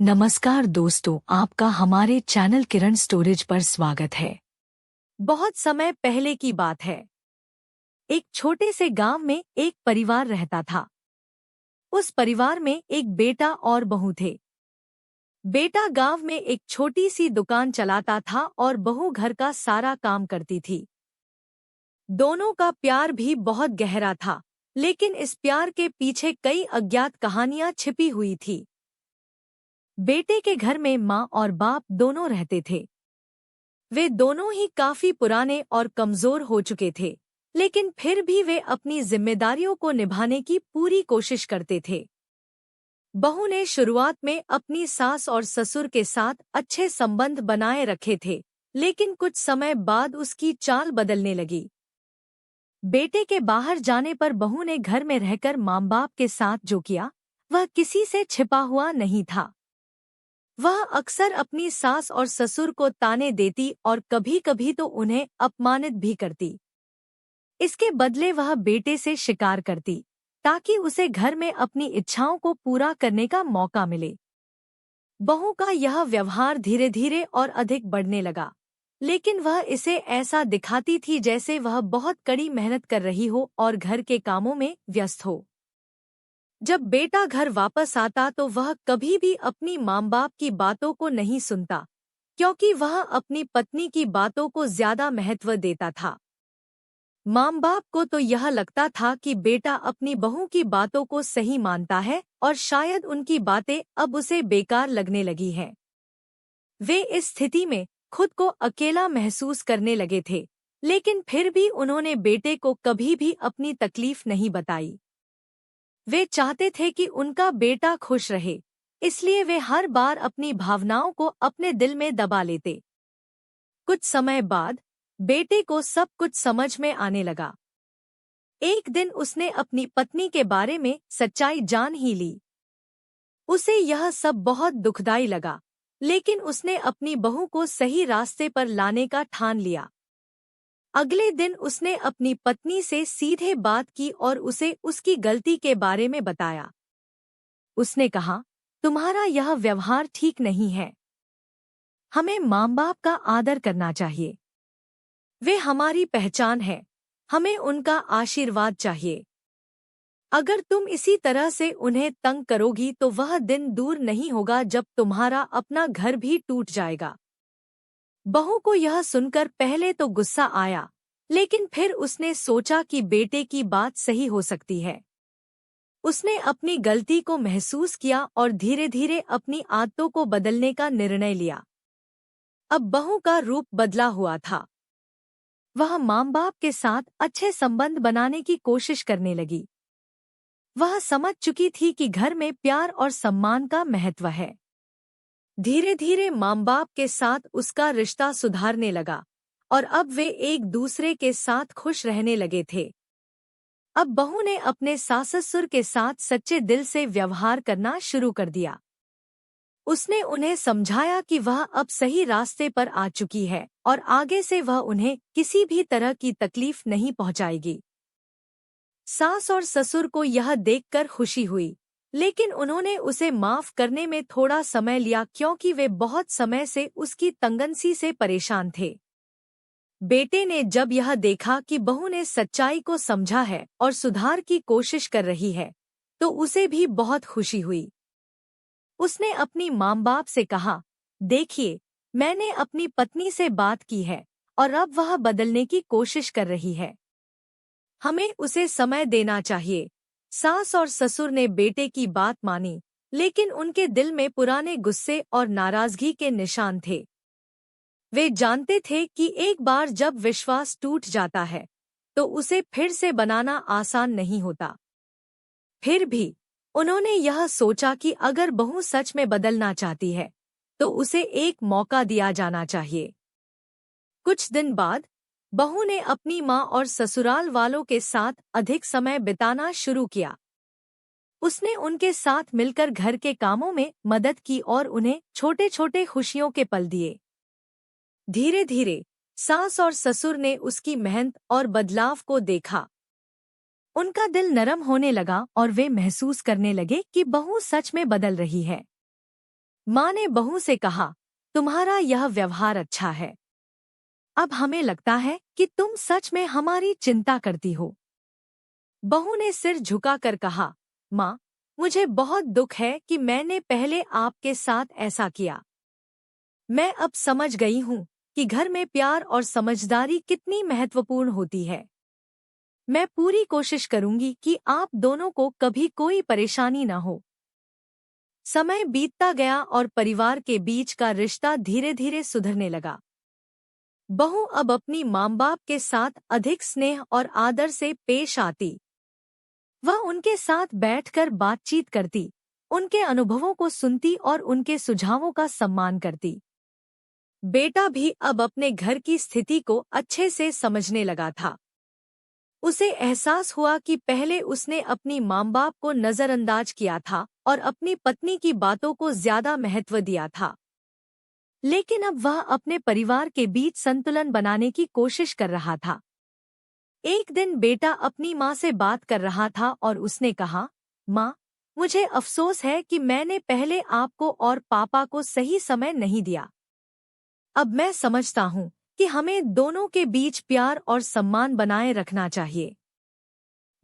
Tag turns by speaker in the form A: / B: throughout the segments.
A: नमस्कार दोस्तों, आपका हमारे चैनल किरण स्टोरेज पर स्वागत है। बहुत समय पहले की बात है। एक छोटे से गांव में एक परिवार रहता था। उस परिवार में एक बेटा और बहू थे। बेटा गांव में एक छोटी सी दुकान चलाता था और बहू घर का सारा काम करती थी। दोनों का प्यार भी बहुत गहरा था, लेकिन इस प्यार के पीछे कई अज्ञात कहानियां छिपी हुई थी। बेटे के घर में माँ और बाप दोनों रहते थे। वे दोनों ही काफी पुराने और कमजोर हो चुके थे, लेकिन फिर भी वे अपनी जिम्मेदारियों को निभाने की पूरी कोशिश करते थे। बहू ने शुरुआत में अपनी सास और ससुर के साथ अच्छे संबंध बनाए रखे थे, लेकिन कुछ समय बाद उसकी चाल बदलने लगी। बेटे के बाहर जाने पर बहू ने घर में रहकर माँ बाप के साथ जो किया, वह किसी से छिपा हुआ नहीं था। वह अक्सर अपनी सास और ससुर को ताने देती और कभी-कभी तो उन्हें अपमानित भी करती। इसके बदले वह बेटे से शिकार करती, ताकि उसे घर में अपनी इच्छाओं को पूरा करने का मौका मिले। बहू का यह व्यवहार धीरे धीरे और अधिक बढ़ने लगा, लेकिन वह इसे ऐसा दिखाती थी जैसे वह बहुत कड़ी मेहनत कर रही हो और घर के कामों में व्यस्त हो। जब बेटा घर वापस आता तो वह कभी भी अपनी माँ बाप की बातों को नहीं सुनता, क्योंकि वह अपनी पत्नी की बातों को ज्यादा महत्व देता था। माँ बाप को तो यह लगता था कि बेटा अपनी बहू की बातों को सही मानता है और शायद उनकी बातें अब उसे बेकार लगने लगी हैं। वे इस स्थिति में खुद को अकेला महसूस करने लगे थे, लेकिन फिर भी उन्होंने बेटे को कभी भी अपनी तकलीफ नहीं बताई। वे चाहते थे कि उनका बेटा खुश रहे, इसलिए वे हर बार अपनी भावनाओं को अपने दिल में दबा लेते। कुछ समय बाद बेटे को सब कुछ समझ में आने लगा। एक दिन उसने अपनी पत्नी के बारे में सच्चाई जान ही ली। उसे यह सब बहुत दुखदाई लगा, लेकिन उसने अपनी बहू को सही रास्ते पर लाने का ठान लिया। अगले दिन उसने अपनी पत्नी से सीधे बात की और उसे उसकी गलती के बारे में बताया। उसने कहा, तुम्हारा यह व्यवहार ठीक नहीं है। हमें माँ बाप का आदर करना चाहिए। वे हमारी पहचान है, हमें उनका आशीर्वाद चाहिए। अगर तुम इसी तरह से उन्हें तंग करोगी तो वह दिन दूर नहीं होगा जब तुम्हारा अपना घर भी टूट जाएगा। बहू को यह सुनकर पहले तो गुस्सा आया, लेकिन फिर उसने सोचा कि बेटे की बात सही हो सकती है। उसने अपनी गलती को महसूस किया और धीरे धीरे अपनी आदतों को बदलने का निर्णय लिया। अब बहू का रूप बदला हुआ था। वह माँ बाप के साथ अच्छे संबंध बनाने की कोशिश करने लगी। वह समझ चुकी थी कि घर में प्यार और सम्मान का महत्व है। धीरे धीरे माँ बाप के साथ उसका रिश्ता सुधारने लगा और अब वे एक दूसरे के साथ खुश रहने लगे थे। अब बहू ने अपने सास-ससुर के साथ सच्चे दिल से व्यवहार करना शुरू कर दिया। उसने उन्हें समझाया कि वह अब सही रास्ते पर आ चुकी है और आगे से वह उन्हें किसी भी तरह की तकलीफ नहीं पहुंचाएगी। सास और ससुर को यह देखकर खुशी हुई, लेकिन उन्होंने उसे माफ करने में थोड़ा समय लिया क्योंकि वे बहुत समय से उसकी तंगनसी से परेशान थे। बेटे ने जब यह देखा कि बहू ने सच्चाई को समझा है और सुधार की कोशिश कर रही है, तो उसे भी बहुत खुशी हुई। उसने अपनी माँ बाप से कहा, देखिए, मैंने अपनी पत्नी से बात की है और अब वह बदलने की कोशिश कर रही है। हमें उसे समय देना चाहिए। सास और ससुर ने बेटे की बात मानी, लेकिन उनके दिल में पुराने गुस्से और नाराजगी के निशान थे। वे जानते थे कि एक बार जब विश्वास टूट जाता है, तो उसे फिर से बनाना आसान नहीं होता। फिर भी उन्होंने यह सोचा कि अगर बहू सच में बदलना चाहती है, तो उसे एक मौका दिया जाना चाहिए। कुछ दिन बाद बहू ने अपनी माँ और ससुराल वालों के साथ अधिक समय बिताना शुरू किया। उसने उनके साथ मिलकर घर के कामों में मदद की और उन्हें छोटे छोटे खुशियों के पल दिए। धीरे धीरे सास और ससुर ने उसकी मेहनत और बदलाव को देखा। उनका दिल नरम होने लगा और वे महसूस करने लगे कि बहू सच में बदल रही है। माँ ने बहू से कहा, तुम्हारा यह व्यवहार अच्छा है। अब हमें लगता है कि तुम सच में हमारी चिंता करती हो। बहू ने सिर झुकाकर कहा, माँ, मुझे बहुत दुख है कि मैंने पहले आपके साथ ऐसा किया। मैं अब समझ गई हूँ कि घर में प्यार और समझदारी कितनी महत्वपूर्ण होती है। मैं पूरी कोशिश करूंगी कि आप दोनों को कभी कोई परेशानी न हो। समय बीतता गया और परिवार के बीच का रिश्ता धीरे धीरे सुधरने लगा। बहू अब अपनी माँ बाप के साथ अधिक स्नेह और आदर से पेश आती। वह उनके साथ बैठकर बातचीत करती, उनके अनुभवों को सुनती और उनके सुझावों का सम्मान करती। बेटा भी अब अपने घर की स्थिति को अच्छे से समझने लगा था। उसे एहसास हुआ कि पहले उसने अपनी माँ बाप को नजरअंदाज किया था और अपनी पत्नी की बातों को ज्यादा महत्व दिया था। लेकिन अब वह अपने परिवार के बीच संतुलन बनाने की कोशिश कर रहा था। एक दिन बेटा अपनी माँ से बात कर रहा था और उसने कहा, माँ, मुझे अफसोस है कि मैंने पहले आपको और पापा को सही समय नहीं दिया। अब मैं समझता हूँ कि हमें दोनों के बीच प्यार और सम्मान बनाए रखना चाहिए।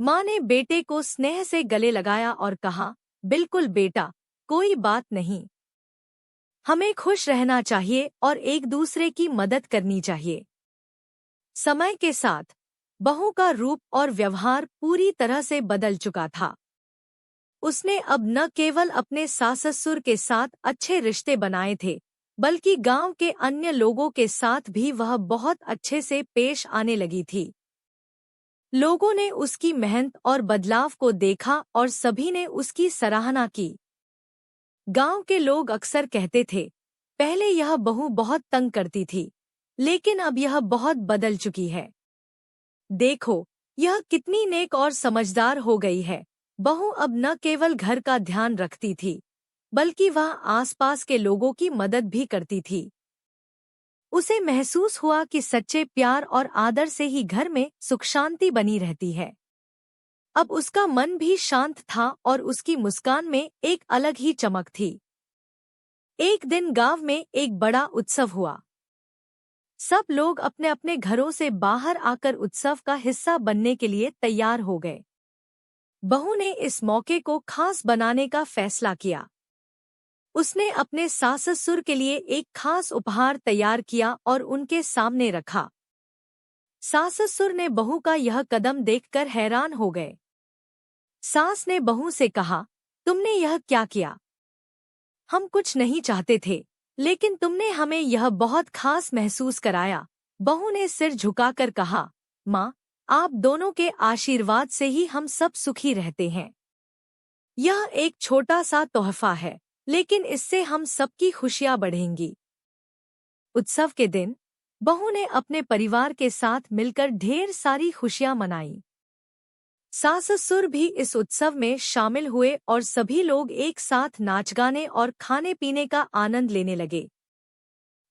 A: माँ ने बेटे को स्नेह से गले लगाया और कहा, बिल्कुल बेटा, कोई बात नहीं। हमें खुश रहना चाहिए और एक दूसरे की मदद करनी चाहिए। समय के साथ बहू का रूप और व्यवहार पूरी तरह से बदल चुका था। उसने अब न केवल अपने सास-ससुर के साथ अच्छे रिश्ते बनाए थे, बल्कि गांव के अन्य लोगों के साथ भी वह बहुत अच्छे से पेश आने लगी थी। लोगों ने उसकी मेहनत और बदलाव को देखा और सभी ने उसकी सराहना की। गांव के लोग अक्सर कहते थे, पहले यह बहू बहुत तंग करती थी, लेकिन अब यह बहुत बदल चुकी है। देखो, यह कितनी नेक और समझदार हो गई है। बहू अब न केवल घर का ध्यान रखती थी, बल्कि वह आसपास के लोगों की मदद भी करती थी। उसे महसूस हुआ कि सच्चे प्यार और आदर से ही घर में सुख शांति बनी रहती है। अब उसका मन भी शांत था और उसकी मुस्कान में एक अलग ही चमक थी। एक दिन गांव में एक बड़ा उत्सव हुआ। सब लोग अपने अपने घरों से बाहर आकर उत्सव का हिस्सा बनने के लिए तैयार हो गए। बहू ने इस मौके को खास बनाने का फैसला किया। उसने अपने सास-ससुर के लिए एक खास उपहार तैयार किया और उनके सामने रखा। सास-ससुर ने बहू का यह कदम देखकर हैरान हो गए। सास ने बहू से कहा, तुमने यह क्या किया? हम कुछ नहीं चाहते थे, लेकिन तुमने हमें यह बहुत खास महसूस कराया। बहू ने सिर झुकाकर कहा, माँ, आप दोनों के आशीर्वाद से ही हम सब सुखी रहते हैं। यह एक छोटा सा तोहफा है, लेकिन इससे हम सबकी खुशियां बढ़ेंगी। उत्सव के दिन बहू ने अपने परिवार के साथ मिलकर ढेर सारी खुशियां मनाई। सास-ससुर भी इस उत्सव में शामिल हुए और सभी लोग एक साथ नाच गाने और खाने पीने का आनंद लेने लगे।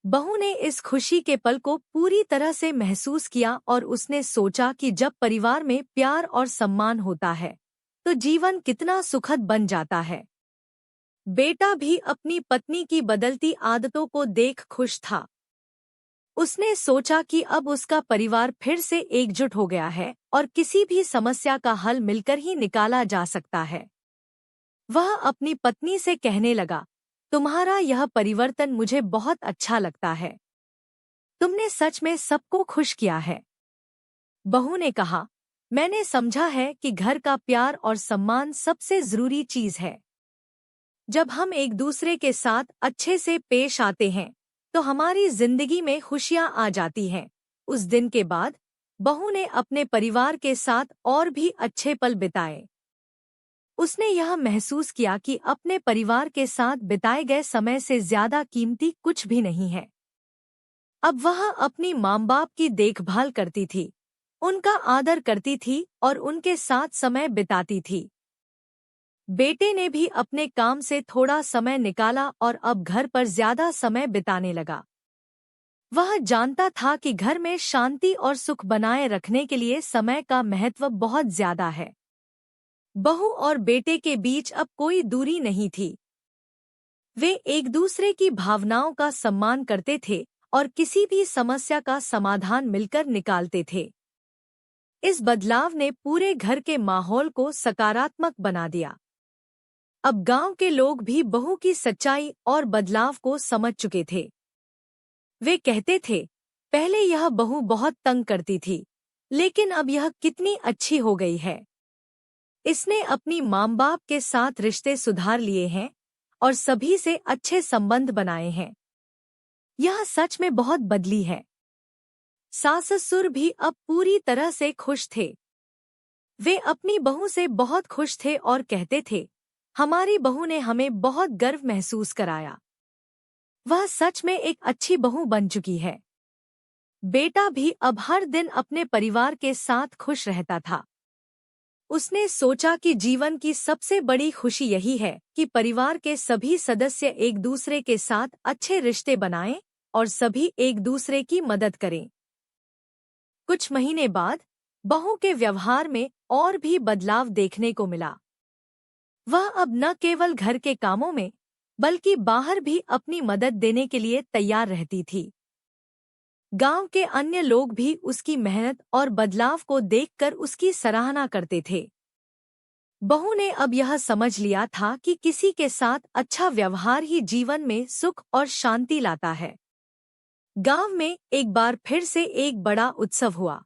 A: बहू ने इस खुशी के पल को पूरी तरह से महसूस किया और उसने सोचा कि जब परिवार में प्यार और सम्मान होता है, तो जीवन कितना सुखद बन जाता है। बेटा भी अपनी पत्नी की बदलती आदतों को देख खुश था। उसने सोचा कि अब उसका परिवार फिर से एकजुट हो गया है और किसी भी समस्या का हल मिलकर ही निकाला जा सकता है। वह अपनी पत्नी से कहने लगा, तुम्हारा यह परिवर्तन मुझे बहुत अच्छा लगता है। तुमने सच में सबको खुश किया है। बहू ने कहा, मैंने समझा है कि घर का प्यार और सम्मान सबसे जरूरी चीज है। जब हम एक दूसरे के साथ अच्छे से पेश आते हैं, तो हमारी जिंदगी में खुशियां आ जाती हैं। उस दिन के बाद बहू ने अपने परिवार के साथ और भी अच्छे पल बिताए। उसने यह महसूस किया कि अपने परिवार के साथ बिताए गए समय से ज्यादा कीमती कुछ भी नहीं है। अब वह अपनी माँ बाप की देखभाल करती थी, उनका आदर करती थी और उनके साथ समय बिताती थी। बेटे ने भी अपने काम से थोड़ा समय निकाला और अब घर पर ज्यादा समय बिताने लगा। वह जानता था कि घर में शांति और सुख बनाए रखने के लिए समय का महत्व बहुत ज्यादा है। बहू और बेटे के बीच अब कोई दूरी नहीं थी। वे एक दूसरे की भावनाओं का सम्मान करते थे और किसी भी समस्या का समाधान मिलकर निकालते थे। इस बदलाव ने पूरे घर के माहौल को सकारात्मक बना दिया। अब गांव के लोग भी बहू की सच्चाई और बदलाव को समझ चुके थे। वे कहते थे, पहले यह बहू बहुत तंग करती थी, लेकिन अब यह कितनी अच्छी हो गई है। इसने अपनी माँ बाप के साथ रिश्ते सुधार लिए हैं और सभी से अच्छे संबंध बनाए हैं। यह सच में बहुत बदली है। सास ससुर भी अब पूरी तरह से खुश थे। वे अपनी बहू से बहुत खुश थे और कहते थे, हमारी बहू ने हमें बहुत गर्व महसूस कराया। वह सच में एक अच्छी बहू बन चुकी है। बेटा भी अब हर दिन अपने परिवार के साथ खुश रहता था। उसने सोचा कि जीवन की सबसे बड़ी खुशी यही है कि परिवार के सभी सदस्य एक दूसरे के साथ अच्छे रिश्ते बनाएं और सभी एक दूसरे की मदद करें। कुछ महीने बाद बहू के व्यवहार में और भी बदलाव देखने को मिला। वह अब न केवल घर के कामों में बल्कि बाहर भी अपनी मदद देने के लिए तैयार रहती थी। गांव के अन्य लोग भी उसकी मेहनत और बदलाव को देखकर उसकी सराहना करते थे। बहू ने अब यह समझ लिया था कि किसी के साथ अच्छा व्यवहार ही जीवन में सुख और शांति लाता है। गांव में एक बार फिर से एक बड़ा उत्सव हुआ।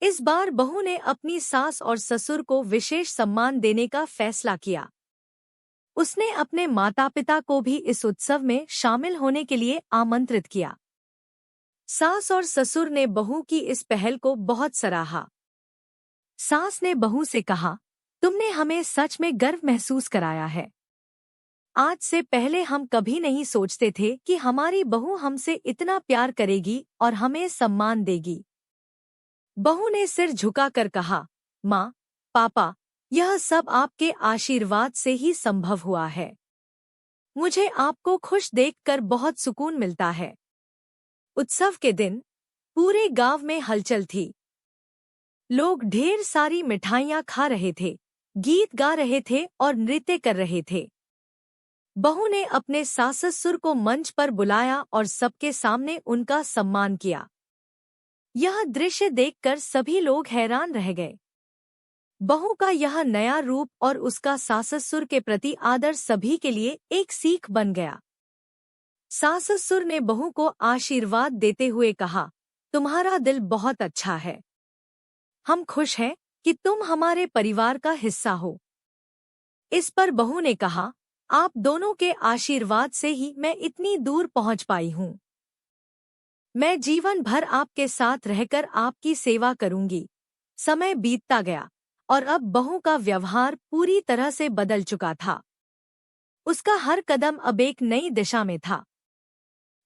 A: इस बार बहू ने अपनी सास और ससुर को विशेष सम्मान देने का फैसला किया। उसने अपने माता पिता को भी इस उत्सव में शामिल होने के लिए आमंत्रित किया। सास और ससुर ने बहू की इस पहल को बहुत सराहा। सास ने बहू से कहा, तुमने हमें सच में गर्व महसूस कराया है। आज से पहले हम कभी नहीं सोचते थे कि हमारी बहू हमसे इतना प्यार करेगी और हमें सम्मान देगी। बहू ने सिर झुकाकर कहा, माँ, पापा, यह सब आपके आशीर्वाद से ही संभव हुआ है। मुझे आपको खुश देखकर बहुत सुकून मिलता है। उत्सव के दिन पूरे गांव में हलचल थी। लोग ढेर सारी मिठाइयाँ खा रहे थे, गीत गा रहे थे और नृत्य कर रहे थे। बहू ने अपने सास ससुर को मंच पर बुलाया और सबके सामने उनका सम्मान किया। यह दृश्य देखकर सभी लोग हैरान रह गए। बहू का यह नया रूप और उसका सास ससुर के प्रति आदर सभी के लिए एक सीख बन गया। सास ससुर ने बहू को आशीर्वाद देते हुए कहा, तुम्हारा दिल बहुत अच्छा है। हम खुश हैं कि तुम हमारे परिवार का हिस्सा हो। इस पर बहू ने कहा, आप दोनों के आशीर्वाद से ही मैं इतनी दूर पहुंच पाई हूँ। मैं जीवन भर आपके साथ रहकर आपकी सेवा करूंगी। समय बीतता गया और अब बहू का व्यवहार पूरी तरह से बदल चुका था। उसका हर कदम अब एक नई दिशा में था।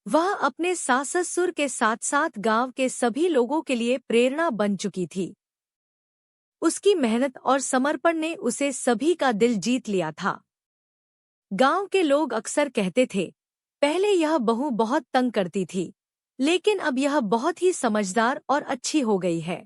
A: वह अपने सास ससुर के साथ साथ गांव के सभी लोगों के लिए प्रेरणा बन चुकी थी। उसकी मेहनत और समर्पण ने उसे सभी का दिल जीत लिया था। गांव के लोग अक्सर कहते थे, पहले यह बहू बहुत तंग करती थी, लेकिन अब यह बहुत ही समझदार और अच्छी हो गई है।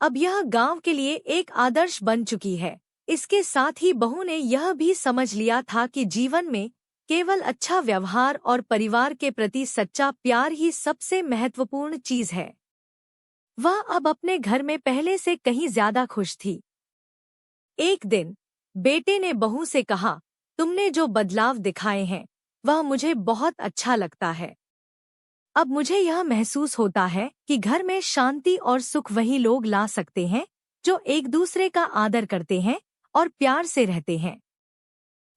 A: अब यह गांव के लिए एक आदर्श बन चुकी है। इसके साथ ही बहू ने यह भी समझ लिया था कि जीवन में केवल अच्छा व्यवहार और परिवार के प्रति सच्चा प्यार ही सबसे महत्वपूर्ण चीज है। वह अब अपने घर में पहले से कहीं ज्यादा खुश थी। एक दिन बेटे ने बहू से कहा, तुमने जो बदलाव दिखाए हैं वह मुझे बहुत अच्छा लगता है। अब मुझे यह महसूस होता है कि घर में शांति और सुख वही लोग ला सकते हैं जो एक दूसरे का आदर करते हैं और प्यार से रहते हैं।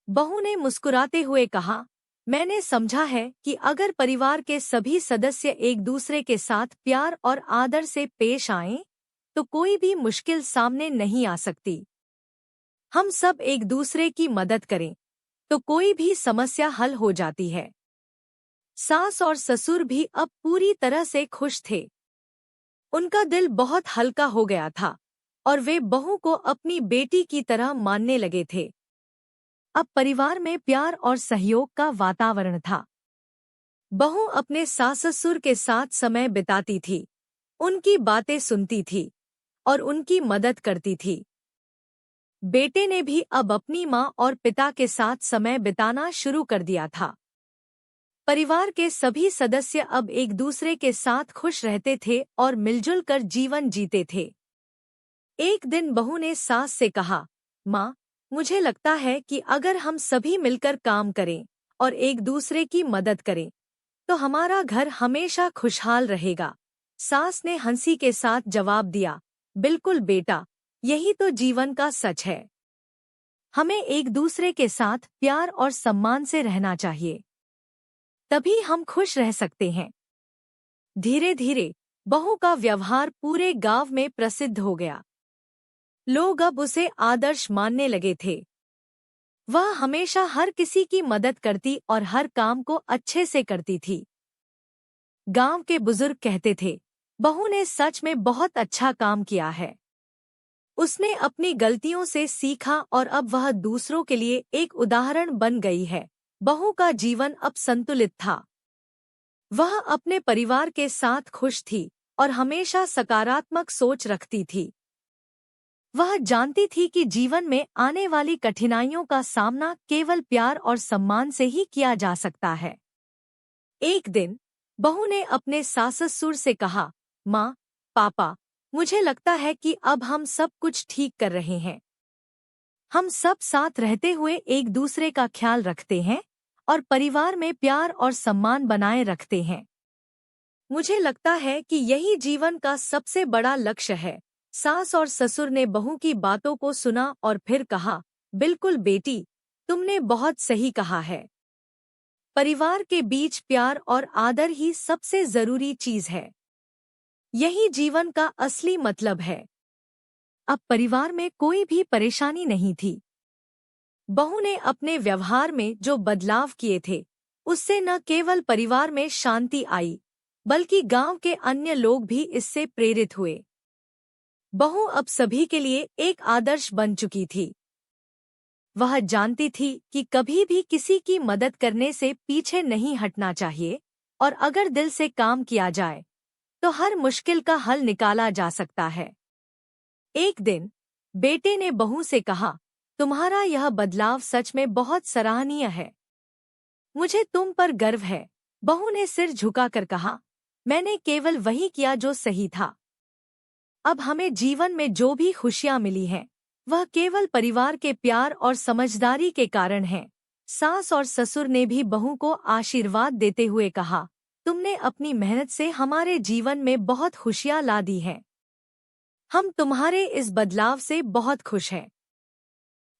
A: बहू ने मुस्कुराते हुए कहा, मैंने समझा है कि अगर परिवार के सभी सदस्य एक दूसरे के साथ प्यार और आदर से पेश आएं, तो कोई भी मुश्किल सामने नहीं आ सकती। हम सब एक दूसरे की मदद करें, तो कोई भी समस्या हल हो जाती है। सास और ससुर भी अब पूरी तरह से खुश थे। उनका दिल बहुत हल्का हो गया था और वे बहू को अपनी बेटी की तरह मानने लगे थे। अब परिवार में प्यार और सहयोग का वातावरण था। बहू अपने सास ससुर के साथ समय बिताती थी, उनकी बातें सुनती थी और उनकी मदद करती थी। बेटे ने भी अब अपनी माँ और पिता के साथ समय बिताना शुरू कर दिया था। परिवार के सभी सदस्य अब एक दूसरे के साथ खुश रहते थे और मिलजुल कर जीवन जीते थे। एक दिन बहू ने सास से कहा, माँ, मुझे लगता है कि अगर हम सभी मिलकर काम करें और एक दूसरे की मदद करें तो हमारा घर हमेशा खुशहाल रहेगा। सास ने हंसी के साथ जवाब दिया, बिल्कुल बेटा, यही तो जीवन का सच है। हमें एक दूसरे के साथ प्यार और सम्मान से रहना चाहिए, तभी हम खुश रह सकते हैं। धीरे धीरे बहू का व्यवहार पूरे गांव में प्रसिद्ध हो गया। लोग अब उसे आदर्श मानने लगे थे। वह हमेशा हर किसी की मदद करती और हर काम को अच्छे से करती थी। गांव के बुजुर्ग कहते थे, बहू ने सच में बहुत अच्छा काम किया है। उसने अपनी गलतियों से सीखा और अब वह दूसरों के लिए एक उदाहरण बन गई है। बहू का जीवन अब संतुलित था। वह अपने परिवार के साथ खुश थी और हमेशा सकारात्मक सोच रखती थी। वह जानती थी कि जीवन में आने वाली कठिनाइयों का सामना केवल प्यार और सम्मान से ही किया जा सकता है। एक दिन बहू ने अपने सास-ससुर से कहा, माँ, पापा, मुझे लगता है कि अब हम सब कुछ ठीक कर रहे हैं। हम सब साथ रहते हुए एक दूसरे का ख्याल रखते हैं और परिवार में प्यार और सम्मान बनाए रखते हैं। मुझे लगता है कि यही जीवन का सबसे बड़ा लक्ष्य है। सास और ससुर ने बहू की बातों को सुना और फिर कहा, बिल्कुल बेटी, तुमने बहुत सही कहा है। परिवार के बीच प्यार और आदर ही सबसे जरूरी चीज है। यही जीवन का असली मतलब है। अब परिवार में कोई भी परेशानी नहीं थी। बहू ने अपने व्यवहार में जो बदलाव किए थे, उससे न केवल परिवार में शांति आई, बल्कि गांव के अन्य लोग भी इससे प्रेरित हुए। बहू अब सभी के लिए एक आदर्श बन चुकी थी। वह जानती थी कि कभी भी किसी की मदद करने से पीछे नहीं हटना चाहिए और अगर दिल से काम किया जाए तो हर मुश्किल का हल निकाला जा सकता है। एक दिन बेटे ने बहू से कहा, तुम्हारा यह बदलाव सच में बहुत सराहनीय है। मुझे तुम पर गर्व है। बहू ने सिर झुकाकर कहा, मैंने केवल वही किया जो सही था। अब हमें जीवन में जो भी खुशियां मिली हैं, वह केवल परिवार के प्यार और समझदारी के कारण है। सास और ससुर ने भी बहू को आशीर्वाद देते हुए कहा, तुमने अपनी मेहनत से हमारे जीवन में बहुत खुशियां ला दी हैं। हम तुम्हारे इस बदलाव से बहुत खुश हैं।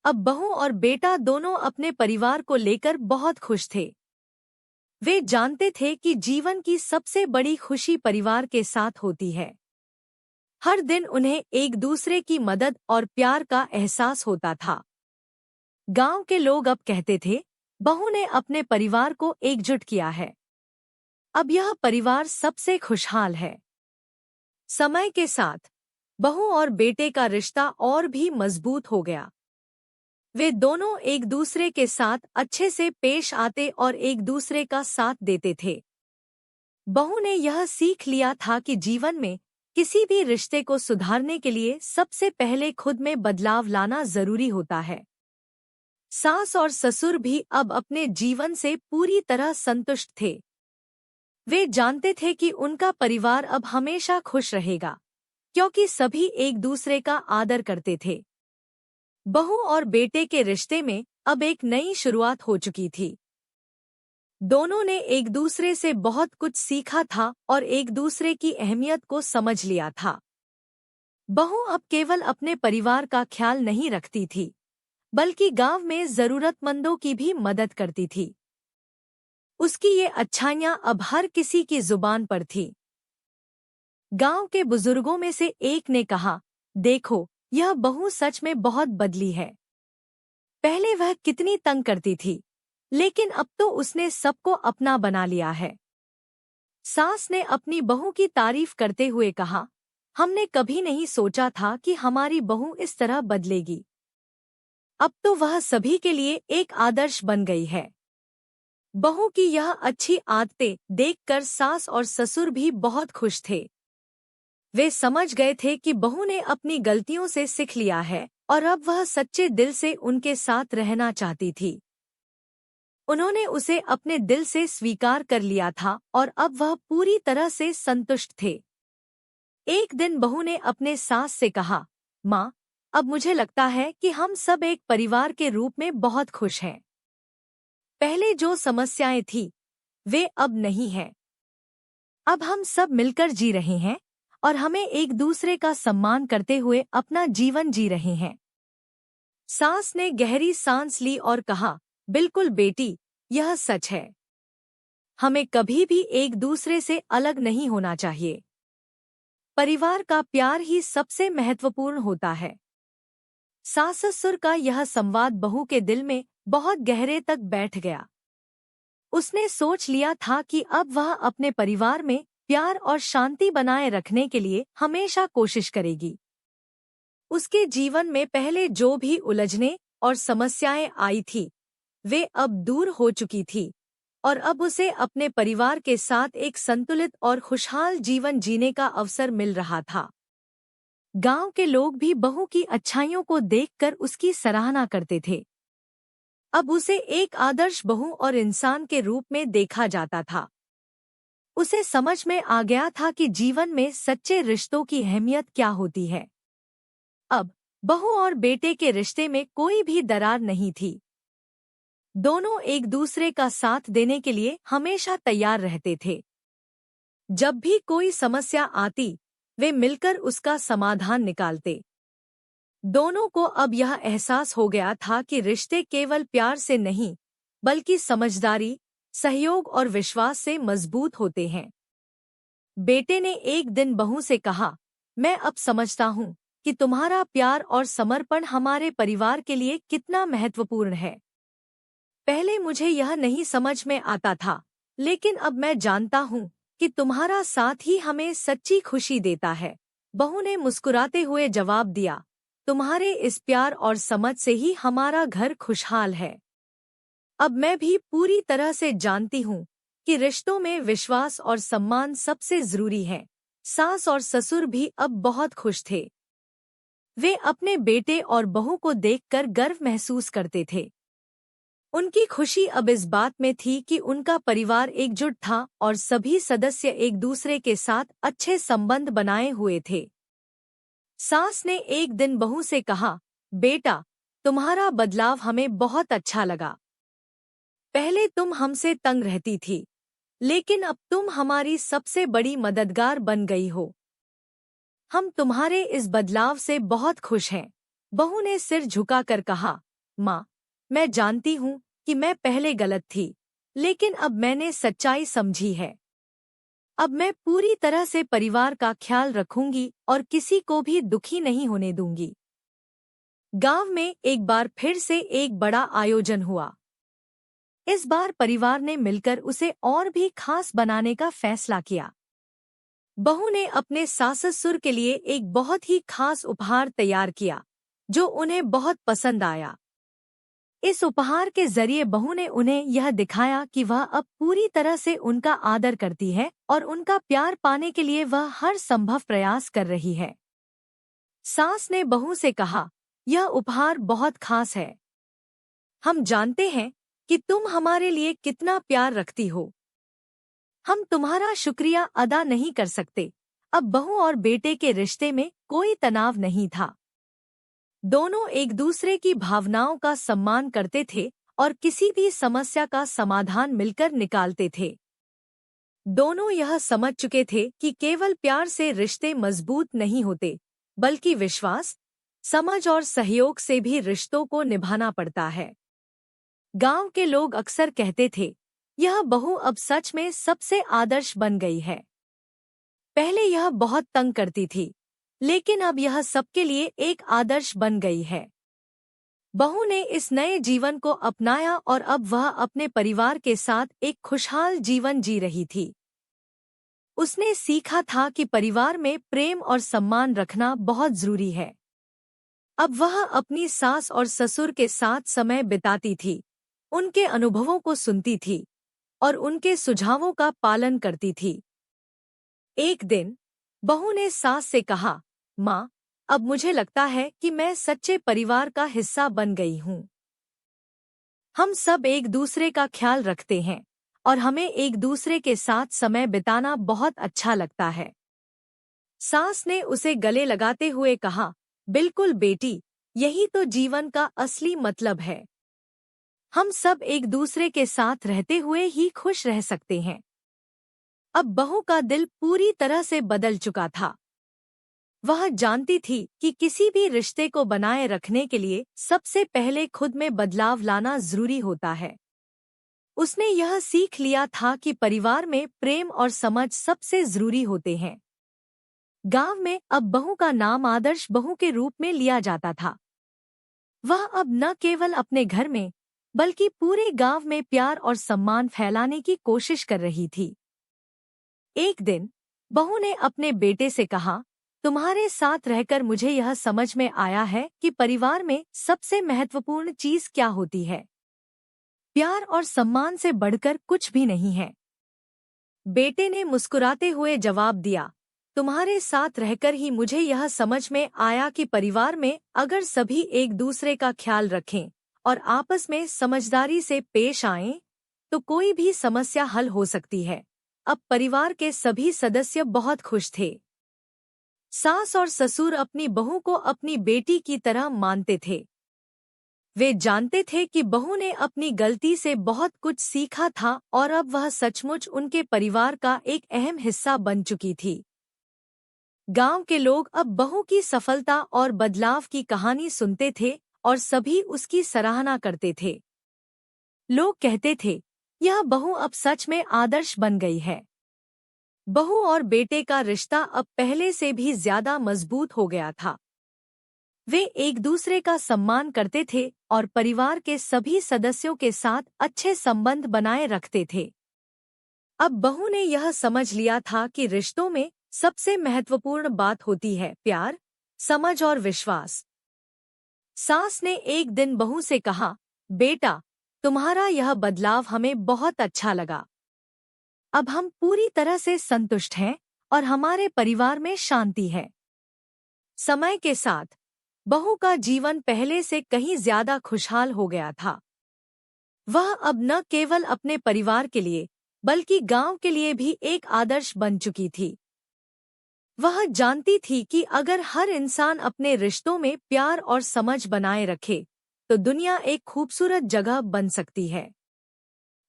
A: अब बहू और बेटा दोनों अपने परिवार को लेकर बहुत खुश थे। वे जानते थे कि जीवन की सबसे बड़ी खुशी परिवार के साथ होती है। हर दिन उन्हें एक दूसरे की मदद और प्यार का एहसास होता था। गांव के लोग अब कहते थे, बहू ने अपने परिवार को एकजुट किया है। अब यह परिवार सबसे खुशहाल है। समय के साथ बहू और बेटे का रिश्ता और भी मजबूत हो गया। वे दोनों एक दूसरे के साथ अच्छे से पेश आते और एक दूसरे का साथ देते थे। बहू ने यह सीख लिया था कि जीवन में किसी भी रिश्ते को सुधारने के लिए सबसे पहले खुद में बदलाव लाना जरूरी होता है। सास और ससुर भी अब अपने जीवन से पूरी तरह संतुष्ट थे। वे जानते थे कि उनका परिवार अब हमेशा खुश रहेगा, क्योंकि सभी एक दूसरे का आदर करते थे। बहू और बेटे के रिश्ते में अब एक नई शुरुआत हो चुकी थी। दोनों ने एक दूसरे से बहुत कुछ सीखा था और एक दूसरे की अहमियत को समझ लिया था। बहू अब केवल अपने परिवार का ख्याल नहीं रखती थी, बल्कि गांव में जरूरतमंदों की भी मदद करती थी। उसकी ये अच्छाइयां अब हर किसी की जुबान पर थी। गांव के बुजुर्गों में से एक ने कहा, देखो, यह बहू सच में बहुत बदली है। पहले वह कितनी तंग करती थी, लेकिन अब तो उसने सबको अपना बना लिया है। सास ने अपनी बहू की तारीफ करते हुए कहा, हमने कभी नहीं सोचा था कि हमारी बहू इस तरह बदलेगी। अब तो वह सभी के लिए एक आदर्श बन गई है। बहू की यह अच्छी आदतें देखकर सास और ससुर भी बहुत खुश थे। वे समझ गए थे कि बहू ने अपनी गलतियों से सीख लिया है और अब वह सच्चे दिल से उनके साथ रहना चाहती थी। उन्होंने उसे अपने दिल से स्वीकार कर लिया था और अब वह पूरी तरह से संतुष्ट थे। एक दिन बहू ने अपने सास से कहा, माँ, अब मुझे लगता है कि हम सब एक परिवार के रूप में बहुत खुश हैं। पहले जो समस्याएं थी वे अब नहीं हैं। अब हम सब मिलकर जी रहे हैं और हमें एक दूसरे का सम्मान करते हुए अपना जीवन जी रहे हैं। सास ने गहरी सांस ली और कहा, बिल्कुल बेटी, यह सच है। हमें कभी भी एक दूसरे से अलग नहीं होना चाहिए। परिवार का प्यार ही सबसे महत्वपूर्ण होता है। सास ससुर का यह संवाद बहू के दिल में बहुत गहरे तक बैठ गया। उसने सोच लिया था कि अब वह अपने परिवार में प्यार और शांति बनाए रखने के लिए हमेशा कोशिश करेगी। उसके जीवन में पहले जो भी उलझने और समस्याएं आई थी वे अब दूर हो चुकी थी और अब उसे अपने परिवार के साथ एक संतुलित और खुशहाल जीवन जीने का अवसर मिल रहा था। गांव के लोग भी बहू की अच्छाइयों को देखकर उसकी सराहना करते थे। अब उसे एक आदर्श बहू और इंसान के रूप में देखा जाता था। उसे समझ में आ गया था कि जीवन में सच्चे रिश्तों की अहमियत क्या होती है। अब बहू और बेटे के रिश्ते में कोई भी दरार नहीं थी। दोनों एक दूसरे का साथ देने के लिए हमेशा तैयार रहते थे। जब भी कोई समस्या आती वे मिलकर उसका समाधान निकालते। दोनों को अब यह एहसास हो गया था कि रिश्ते केवल प्यार से नहीं बल्कि समझदारी, सहयोग और विश्वास से मजबूत होते हैं। बेटे ने एक दिन बहू से कहा, मैं अब समझता हूँ कि तुम्हारा प्यार और समर्पण हमारे परिवार के लिए कितना महत्वपूर्ण है। पहले मुझे यह नहीं समझ में आता था, लेकिन अब मैं जानता हूँ कि तुम्हारा साथ ही हमें सच्ची खुशी देता है। बहू ने मुस्कुराते हुए जवाब दिया, तुम्हारे इस प्यार और समझ से ही हमारा घर खुशहाल है। अब मैं भी पूरी तरह से जानती हूँ कि रिश्तों में विश्वास और सम्मान सबसे जरूरी है। सास और ससुर भी अब बहुत खुश थे। वे अपने बेटे और बहू को देखकर गर्व महसूस करते थे। उनकी खुशी अब इस बात में थी कि उनका परिवार एकजुट था और सभी सदस्य एक दूसरे के साथ अच्छे संबंध बनाए हुए थे। सास ने एक दिन बहू से कहा, बेटा, तुम्हारा बदलाव हमें बहुत अच्छा लगा। पहले तुम हमसे तंग रहती थी, लेकिन अब तुम हमारी सबसे बड़ी मददगार बन गई हो। हम तुम्हारे इस बदलाव से बहुत खुश हैं। बहू ने सिर झुकाकर कहा, माँ, मैं जानती हूँ कि मैं पहले गलत थी, लेकिन अब मैंने सच्चाई समझी है। अब मैं पूरी तरह से परिवार का ख्याल रखूंगी और किसी को भी दुखी नहीं होने दूंगी। गांव में एक बार फिर से एक बड़ा आयोजन हुआ। इस बार परिवार ने मिलकर उसे और भी खास बनाने का फैसला किया। बहू ने अपने सास-ससुर के लिए एक बहुत ही खास उपहार तैयार किया, जो उन्हें बहुत पसंद आया। इस उपहार के जरिए बहू ने उन्हें यह दिखाया कि वह अब पूरी तरह से उनका आदर करती है और उनका प्यार पाने के लिए वह हर संभव प्रयास कर रही है। सास ने बहू से कहा, यह उपहार बहुत खास है। हम जानते हैं कि तुम हमारे लिए कितना प्यार रखती हो। हम तुम्हारा शुक्रिया अदा नहीं कर सकते। अब बहू और बेटे के रिश्ते में कोई तनाव नहीं था। दोनों एक दूसरे की भावनाओं का सम्मान करते थे और किसी भी समस्या का समाधान मिलकर निकालते थे। दोनों यह समझ चुके थे कि केवल प्यार से रिश्ते मजबूत नहीं होते, बल्कि विश्वास, समझ और सहयोग से भी रिश्तों को निभाना पड़ता है। गांव के लोग अक्सर कहते थे, यह बहू अब सच में सबसे आदर्श बन गई है। पहले यह बहुत तंग करती थी, लेकिन अब यह सबके लिए एक आदर्श बन गई है। बहू ने इस नए जीवन को अपनाया और अब वह अपने परिवार के साथ एक खुशहाल जीवन जी रही थी। उसने सीखा था कि परिवार में प्रेम और सम्मान रखना बहुत जरूरी है। अब वह अपनी सास और ससुर के साथ समय बिताती थी, उनके अनुभवों को सुनती थी और उनके सुझावों का पालन करती थी। एक दिन बहू ने सास से कहा, माँ, अब मुझे लगता है कि मैं सच्चे परिवार का हिस्सा बन गई हूँ। हम सब एक दूसरे का ख्याल रखते हैं और हमें एक दूसरे के साथ समय बिताना बहुत अच्छा लगता है। सास ने उसे गले लगाते हुए कहा, बिल्कुल बेटी, यही तो जीवन का असली मतलब है। हम सब एक दूसरे के साथ रहते हुए ही खुश रह सकते हैं। अब बहू का दिल पूरी तरह से बदल चुका था। वह जानती थी कि किसी भी रिश्ते को बनाए रखने के लिए सबसे पहले खुद में बदलाव लाना जरूरी होता है। उसने यह सीख लिया था कि परिवार में प्रेम और समझ सबसे जरूरी होते हैं। गांव में अब बहू का नाम आदर्श बहू के रूप में लिया जाता था। वह अब न केवल अपने घर में बल्कि पूरे गांव में प्यार और सम्मान फैलाने की कोशिश कर रही थी। एक दिन बहू ने अपने बेटे से कहा, तुम्हारे साथ रहकर मुझे यह समझ में आया है कि परिवार में सबसे महत्वपूर्ण चीज क्या होती है। प्यार और सम्मान से बढ़कर कुछ भी नहीं है। बेटे ने मुस्कुराते हुए जवाब दिया, तुम्हारे साथ रहकर ही मुझे यह समझ में आया कि परिवार में अगर सभी एक दूसरे का ख्याल रखें और आपस में समझदारी से पेश आएं, तो कोई भी समस्या हल हो सकती है। अब परिवार के सभी सदस्य बहुत खुश थे। सास और ससुर अपनी बहू को अपनी बेटी की तरह मानते थे। वे जानते थे कि बहू ने अपनी गलती से बहुत कुछ सीखा था और अब वह सचमुच उनके परिवार का एक अहम हिस्सा बन चुकी थी। गांव के लोग अब बहू की सफलता और बदलाव की कहानी सुनते थे और सभी उसकी सराहना करते थे। लोग कहते थे, यह बहू अब सच में आदर्श बन गई है। बहू और बेटे का रिश्ता अब पहले से भी ज्यादा मजबूत हो गया था। वे एक दूसरे का सम्मान करते थे और परिवार के सभी सदस्यों के साथ अच्छे संबंध बनाए रखते थे। अब बहू ने यह समझ लिया था कि रिश्तों में सबसे महत्वपूर्ण बात होती है प्यार, समझ और विश्वास। सास ने एक दिन बहू से कहा, बेटा, तुम्हारा यह बदलाव हमें बहुत अच्छा लगा। अब हम पूरी तरह से संतुष्ट हैं और हमारे परिवार में शांति है। समय के साथ बहू का जीवन पहले से कहीं ज्यादा खुशहाल हो गया था। वह अब न केवल अपने परिवार के लिए बल्कि गांव के लिए भी एक आदर्श बन चुकी थी। वह जानती थी कि अगर हर इंसान अपने रिश्तों में प्यार और समझ बनाए रखे तो दुनिया एक खूबसूरत जगह बन सकती है।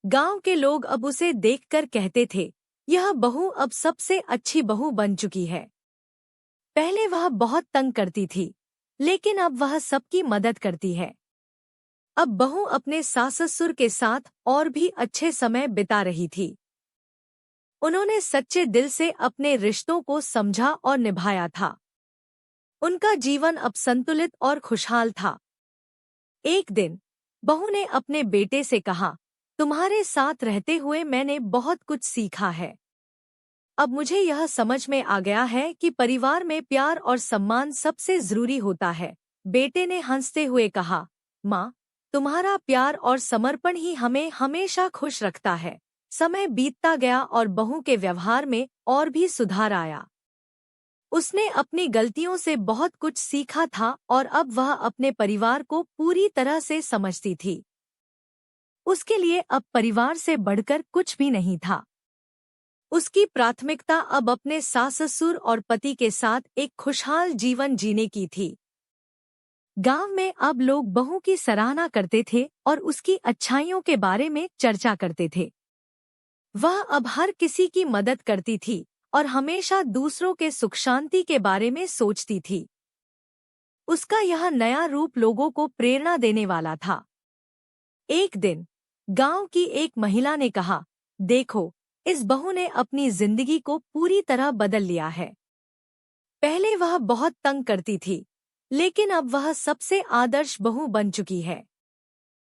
A: गांव के लोग अब उसे देखकर कहते थे, यह बहू अब सबसे अच्छी बहू बन चुकी है। पहले वह बहुत तंग करती थी, लेकिन अब वह सबकी मदद करती है। अब बहू अपने सास-ससुर के साथ और भी अच्छे समय बिता रही थी। उन्होंने सच्चे दिल से अपने रिश्तों को समझा और निभाया था। उनका जीवन अब संतुलित और खुशहाल था। एक दिन बहू ने अपने बेटे से कहा, तुम्हारे साथ रहते हुए मैंने बहुत कुछ सीखा है। अब मुझे यह समझ में आ गया है कि परिवार में प्यार और सम्मान सबसे जरूरी होता है। बेटे ने हंसते हुए कहा, माँ, तुम्हारा प्यार और समर्पण ही हमें हमेशा खुश रखता है। समय बीतता गया और बहू के व्यवहार में और भी सुधार आया। उसने अपनी गलतियों से बहुत कुछ सीखा था और अब वह अपने परिवार को पूरी तरह से समझती थी। उसके लिए अब परिवार से बढ़कर कुछ भी नहीं था। उसकी प्राथमिकता अब अपने सास-ससुर और पति के साथ एक खुशहाल जीवन जीने की थी। गांव में अब लोग बहू की सराहना करते थे और उसकी अच्छाइयों के बारे में चर्चा करते थे। वह अब हर किसी की मदद करती थी और हमेशा दूसरों के सुख शांति के बारे में सोचती थी। उसका यह नया रूप लोगों को प्रेरणा देने वाला था। एक दिन गांव की एक महिला ने कहा, देखो, इस बहू ने अपनी जिंदगी को पूरी तरह बदल लिया है। पहले वह बहुत तंग करती थी, लेकिन अब वह सबसे आदर्श बहू बन चुकी है।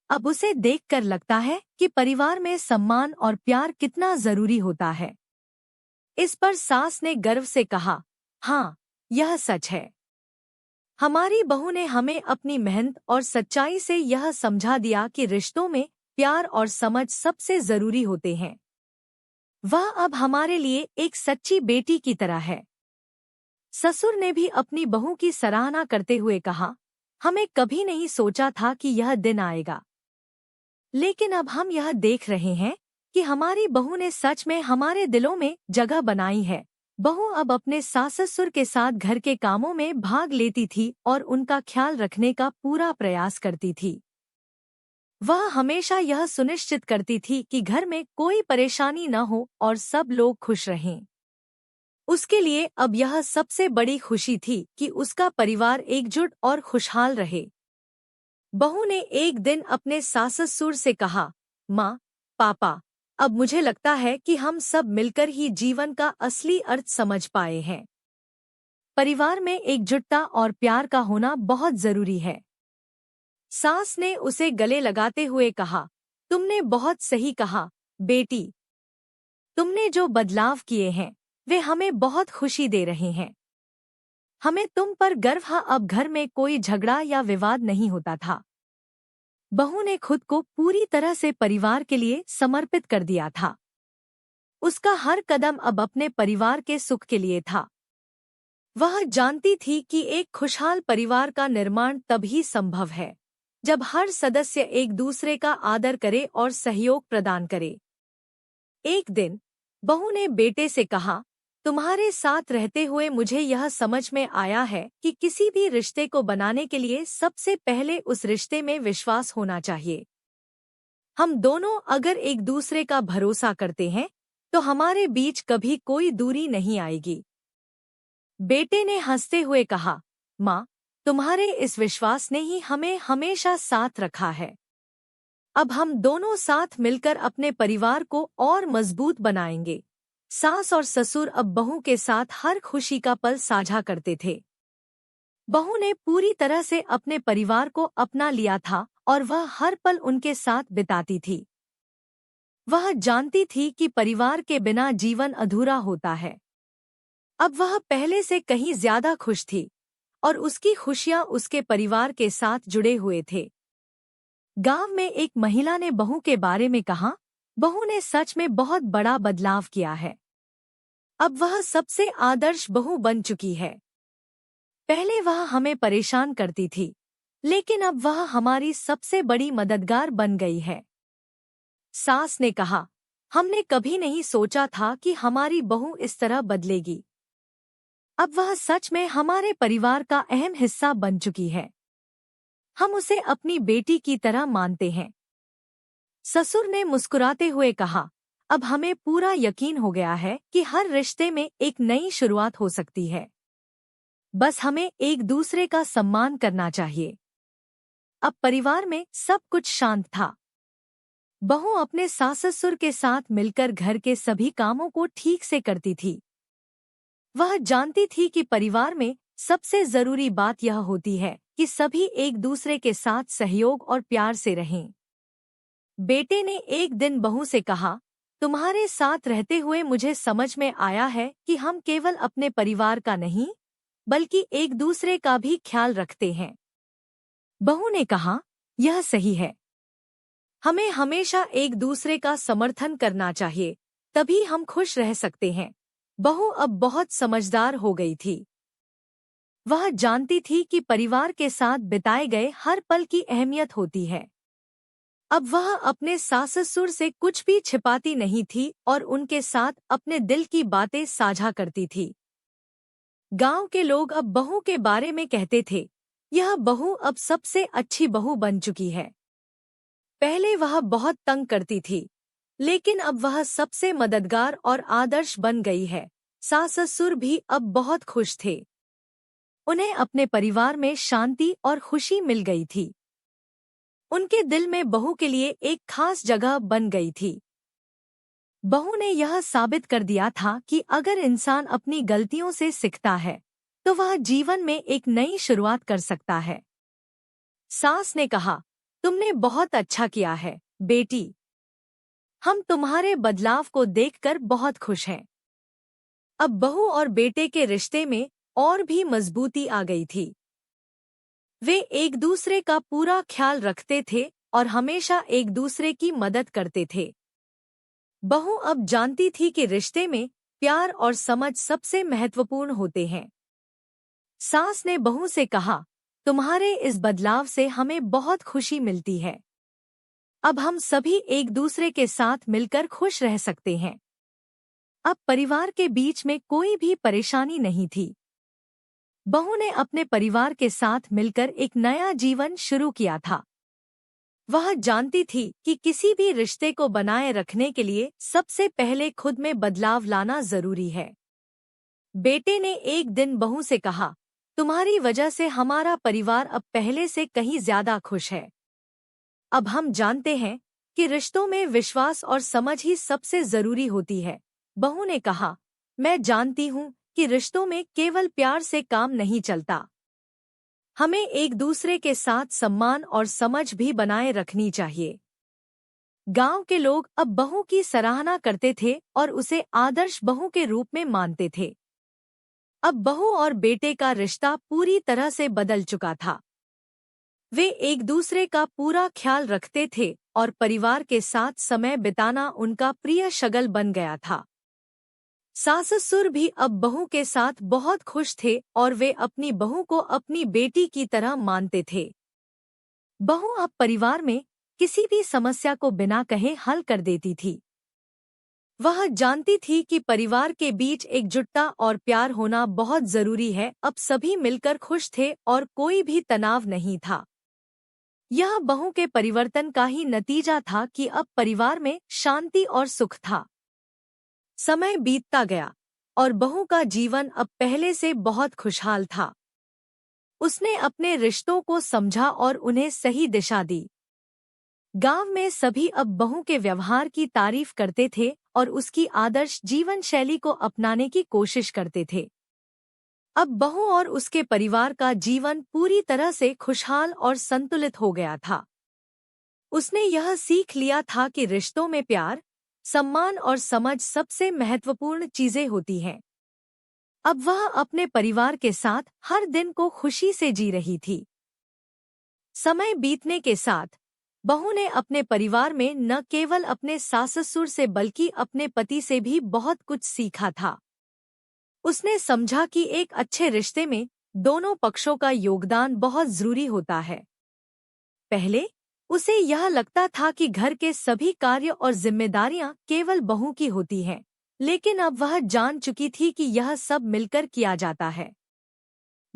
A: अब उसे देखकर लगता है कि परिवार में सम्मान और प्यार कितना जरूरी होता है। इस पर सास ने गर्व से कहा, हाँ, यह सच है। हमारी बहू ने हमें अपनी मेहनत और सच्चाई से यह समझा दिया कि रिश्तों में प्यार और समझ सबसे जरूरी होते हैं। वह अब हमारे लिए एक सच्ची बेटी की तरह है। ससुर ने भी अपनी बहू की सराहना करते हुए कहा, हमें कभी नहीं सोचा था कि यह दिन आएगा, लेकिन अब हम यह देख रहे हैं कि हमारी बहू ने सच में हमारे दिलों में जगह बनाई है। बहू अब अपने सास ससुर के साथ घर के कामों में भाग लेती थी और उनका ख्याल रखने का पूरा प्रयास करती थी। वह हमेशा यह सुनिश्चित करती थी कि घर में कोई परेशानी न हो और सब लोग खुश रहें। उसके लिए अब यह सबसे बड़ी खुशी थी कि उसका परिवार एकजुट और खुशहाल रहे। बहू ने एक दिन अपने सास ससुर से कहा, माँ, पापा, अब मुझे लगता है कि हम सब मिलकर ही जीवन का असली अर्थ समझ पाए हैं। परिवार में एकजुटता और प्यार का होना बहुत जरूरी है। सास ने उसे गले लगाते हुए कहा, तुमने बहुत सही कहा, बेटी। तुमने जो बदलाव किए हैं वे हमें बहुत खुशी दे रहे हैं। हमें तुम पर गर्व है। अब घर में कोई झगड़ा या विवाद नहीं होता था। बहू ने खुद को पूरी तरह से परिवार के लिए समर्पित कर दिया था। उसका हर कदम अब अपने परिवार के सुख के लिए था। वह जानती थी कि एक खुशहाल परिवार का निर्माण तभी संभव है जब हर सदस्य एक दूसरे का आदर करे और सहयोग प्रदान करे। एक दिन बहू ने बेटे से कहा, तुम्हारे साथ रहते हुए मुझे यह समझ में आया है कि किसी भी रिश्ते को बनाने के लिए सबसे पहले उस रिश्ते में विश्वास होना चाहिए। हम दोनों अगर एक दूसरे का भरोसा करते हैं तो हमारे बीच कभी कोई दूरी नहीं आएगी। बेटे ने हंसते हुए कहा, माँ, तुम्हारे इस विश्वास ने ही हमें हमेशा साथ रखा है। अब हम दोनों साथ मिलकर अपने परिवार को और मजबूत बनाएंगे। सास और ससुर अब बहू के साथ हर खुशी का पल साझा करते थे। बहू ने पूरी तरह से अपने परिवार को अपना लिया था और वह हर पल उनके साथ बिताती थी। वह जानती थी कि परिवार के बिना जीवन अधूरा होता है। अब वह पहले से कहीं ज्यादा खुश थी और उसकी खुशियां उसके परिवार के साथ जुड़े हुए थे। गांव में एक महिला ने बहू के बारे में कहा, बहू ने सच में बहुत बड़ा बदलाव किया है। अब वह सबसे आदर्श बहू बन चुकी है। पहले वह हमें परेशान करती थी, लेकिन अब वह हमारी सबसे बड़ी मददगार बन गई है। सास ने कहा, हमने कभी नहीं सोचा था कि हमारी बहू इस तरह बदलेगी। अब वह सच में हमारे परिवार का अहम हिस्सा बन चुकी है। हम उसे अपनी बेटी की तरह मानते हैं। ससुर ने मुस्कुराते हुए कहा, अब हमें पूरा यकीन हो गया है कि हर रिश्ते में एक नई शुरुआत हो सकती है। बस हमें एक दूसरे का सम्मान करना चाहिए। अब परिवार में सब कुछ शांत था। बहू अपने सास ससुर के साथ मिलकर घर के सभी कामों को ठीक से करती थी। वह जानती थी कि परिवार में सबसे जरूरी बात यह होती है कि सभी एक दूसरे के साथ सहयोग और प्यार से रहें। बेटे ने एक दिन बहू से कहा, तुम्हारे साथ रहते हुए मुझे समझ में आया है कि हम केवल अपने परिवार का नहीं बल्कि एक दूसरे का भी ख्याल रखते हैं। बहू ने कहा, यह सही है। हमें हमेशा एक दूसरे का समर्थन करना चाहिए, तभी हम खुश रह सकते हैं। बहू अब बहुत समझदार हो गई थी। वह जानती थी कि परिवार के साथ बिताए गए हर पल की अहमियत होती है। अब वह अपने सास ससुर से कुछ भी छिपाती नहीं थी और उनके साथ अपने दिल की बातें साझा करती थी। गांव के लोग अब बहू के बारे में कहते थे, यह बहू अब सबसे अच्छी बहू बन चुकी है। पहले वह बहुत तंग करती थी, लेकिन अब वह सबसे मददगार और आदर्श बन गई है। सास ससुर भी अब बहुत खुश थे। उन्हें अपने परिवार में शांति और खुशी मिल गई थी। उनके दिल में बहू के लिए एक खास जगह बन गई थी। बहू ने यह साबित कर दिया था कि अगर इंसान अपनी गलतियों से सीखता है तो वह जीवन में एक नई शुरुआत कर सकता है। सास ने कहा, तुमने बहुत अच्छा किया है, बेटी। हम तुम्हारे बदलाव को देखकर बहुत खुश हैं। अब बहू और बेटे के रिश्ते में और भी मजबूती आ गई थी। वे एक दूसरे का पूरा ख्याल रखते थे और हमेशा एक दूसरे की मदद करते थे। बहू अब जानती थी कि रिश्ते में प्यार और समझ सबसे महत्वपूर्ण होते हैं। सास ने बहू से कहा, तुम्हारे इस बदलाव से हमें बहुत खुशी मिलती है। अब हम सभी एक दूसरे के साथ मिलकर खुश रह सकते हैं। अब परिवार के बीच में कोई भी परेशानी नहीं थी। बहू ने अपने परिवार के साथ मिलकर एक नया जीवन शुरू किया था। वह जानती थी कि किसी भी रिश्ते को बनाए रखने के लिए सबसे पहले खुद में बदलाव लाना जरूरी है। बेटे ने एक दिन बहू से कहा, तुम्हारी वजह से हमारा परिवार अब पहले से कहीं ज्यादा खुश है। अब हम जानते हैं कि रिश्तों में विश्वास और समझ ही सबसे जरूरी होती है। बहू ने कहा, मैं जानती हूँ कि रिश्तों में केवल प्यार से काम नहीं चलता। हमें एक दूसरे के साथ सम्मान और समझ भी बनाए रखनी चाहिए। गांव के लोग अब बहू की सराहना करते थे और उसे आदर्श बहू के रूप में मानते थे। अब बहू और बेटे का रिश्ता पूरी तरह से बदल चुका था। वे एक दूसरे का पूरा ख्याल रखते थे और परिवार के साथ समय बिताना उनका प्रिय शगल बन गया था। सास-ससुर भी अब बहू के साथ बहुत खुश थे और वे अपनी बहू को अपनी बेटी की तरह मानते थे। बहू अब परिवार में किसी भी समस्या को बिना कहे हल कर देती थी। वह जानती थी कि परिवार के बीच एकजुटता और प्यार होना बहुत जरूरी है। अब सभी मिलकर खुश थे और कोई भी तनाव नहीं था। यह बहू के परिवर्तन का ही नतीजा था कि अब परिवार में शांति और सुख था। समय बीतता गया और बहू का जीवन अब पहले से बहुत खुशहाल था। उसने अपने रिश्तों को समझा और उन्हें सही दिशा दी। गांव में सभी अब बहू के व्यवहार की तारीफ करते थे और उसकी आदर्श जीवन शैली को अपनाने की कोशिश करते थे। अब बहू और उसके परिवार का जीवन पूरी तरह से खुशहाल और संतुलित हो गया था। उसने यह सीख लिया था कि रिश्तों में प्यार, सम्मान और समझ सबसे महत्वपूर्ण चीजें होती हैं। अब वह अपने परिवार के साथ हर दिन को खुशी से जी रही थी। समय बीतने के साथ बहू ने अपने परिवार में न केवल अपने सास-ससुर से बल्कि अपने पति से भी बहुत कुछ सीखा था। उसने समझा कि एक अच्छे रिश्ते में दोनों पक्षों का योगदान बहुत जरूरी होता है। पहले उसे यह लगता था कि घर के सभी कार्य और जिम्मेदारियां केवल बहू की होती हैं, लेकिन अब वह जान चुकी थी कि यह सब मिलकर किया जाता है।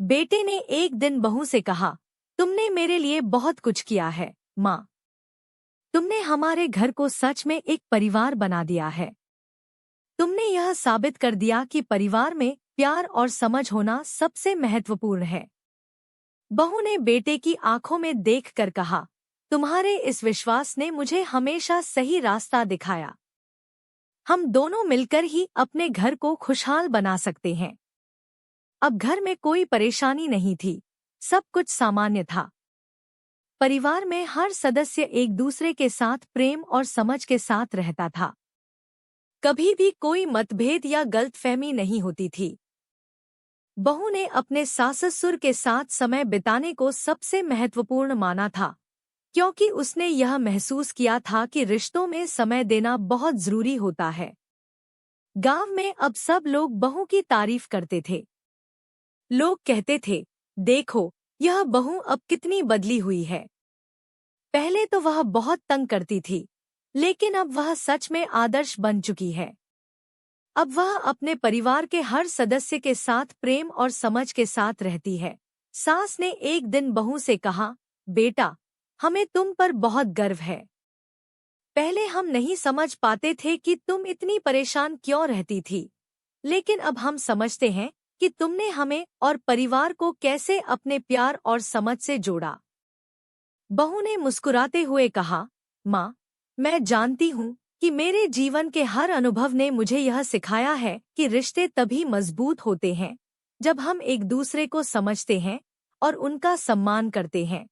A: बेटे ने एक दिन बहू से कहा, तुमने मेरे लिए बहुत कुछ किया है, माँ। तुमने हमारे घर को सच में एक परिवार बना दिया है। तुमने यह साबित कर दिया कि परिवार में प्यार और समझ होना सबसे महत्वपूर्ण है। बहू ने बेटे की आंखों में देखकर कहा, तुम्हारे इस विश्वास ने मुझे हमेशा सही रास्ता दिखाया। हम दोनों मिलकर ही अपने घर को खुशहाल बना सकते हैं। अब घर में कोई परेशानी नहीं थी, सब कुछ सामान्य था। परिवार में हर सदस्य एक दूसरे के साथ प्रेम और समझ के साथ रहता था। कभी भी कोई मतभेद या गलतफहमी नहीं होती थी। बहू ने अपने सास-ससुर के साथ समय बिताने को सबसे महत्वपूर्ण माना था, क्योंकि उसने यह महसूस किया था कि रिश्तों में समय देना बहुत जरूरी होता है। गांव में अब सब लोग बहू की तारीफ करते थे। लोग कहते थे, देखो, यह बहू अब कितनी बदली हुई है। पहले तो वह बहुत तंग करती थी, लेकिन अब वह सच में आदर्श बन चुकी है। अब वह अपने परिवार के हर सदस्य के साथ प्रेम और समझ के साथ रहती है। सास ने एक दिन बहू से कहा, बेटा, हमें तुम पर बहुत गर्व है। पहले हम नहीं समझ पाते थे कि तुम इतनी परेशान क्यों रहती थी, लेकिन अब हम समझते हैं कि तुमने हमें और परिवार को कैसे अपने प्यार और समझ से जोड़ा। बहू ने मुस्कुराते हुए कहा, माँ, मैं जानती हूँ कि मेरे जीवन के हर अनुभव ने मुझे यह सिखाया है कि रिश्ते तभी मजबूत होते हैं जब हम एक दूसरे को समझते हैं और उनका सम्मान करते हैं।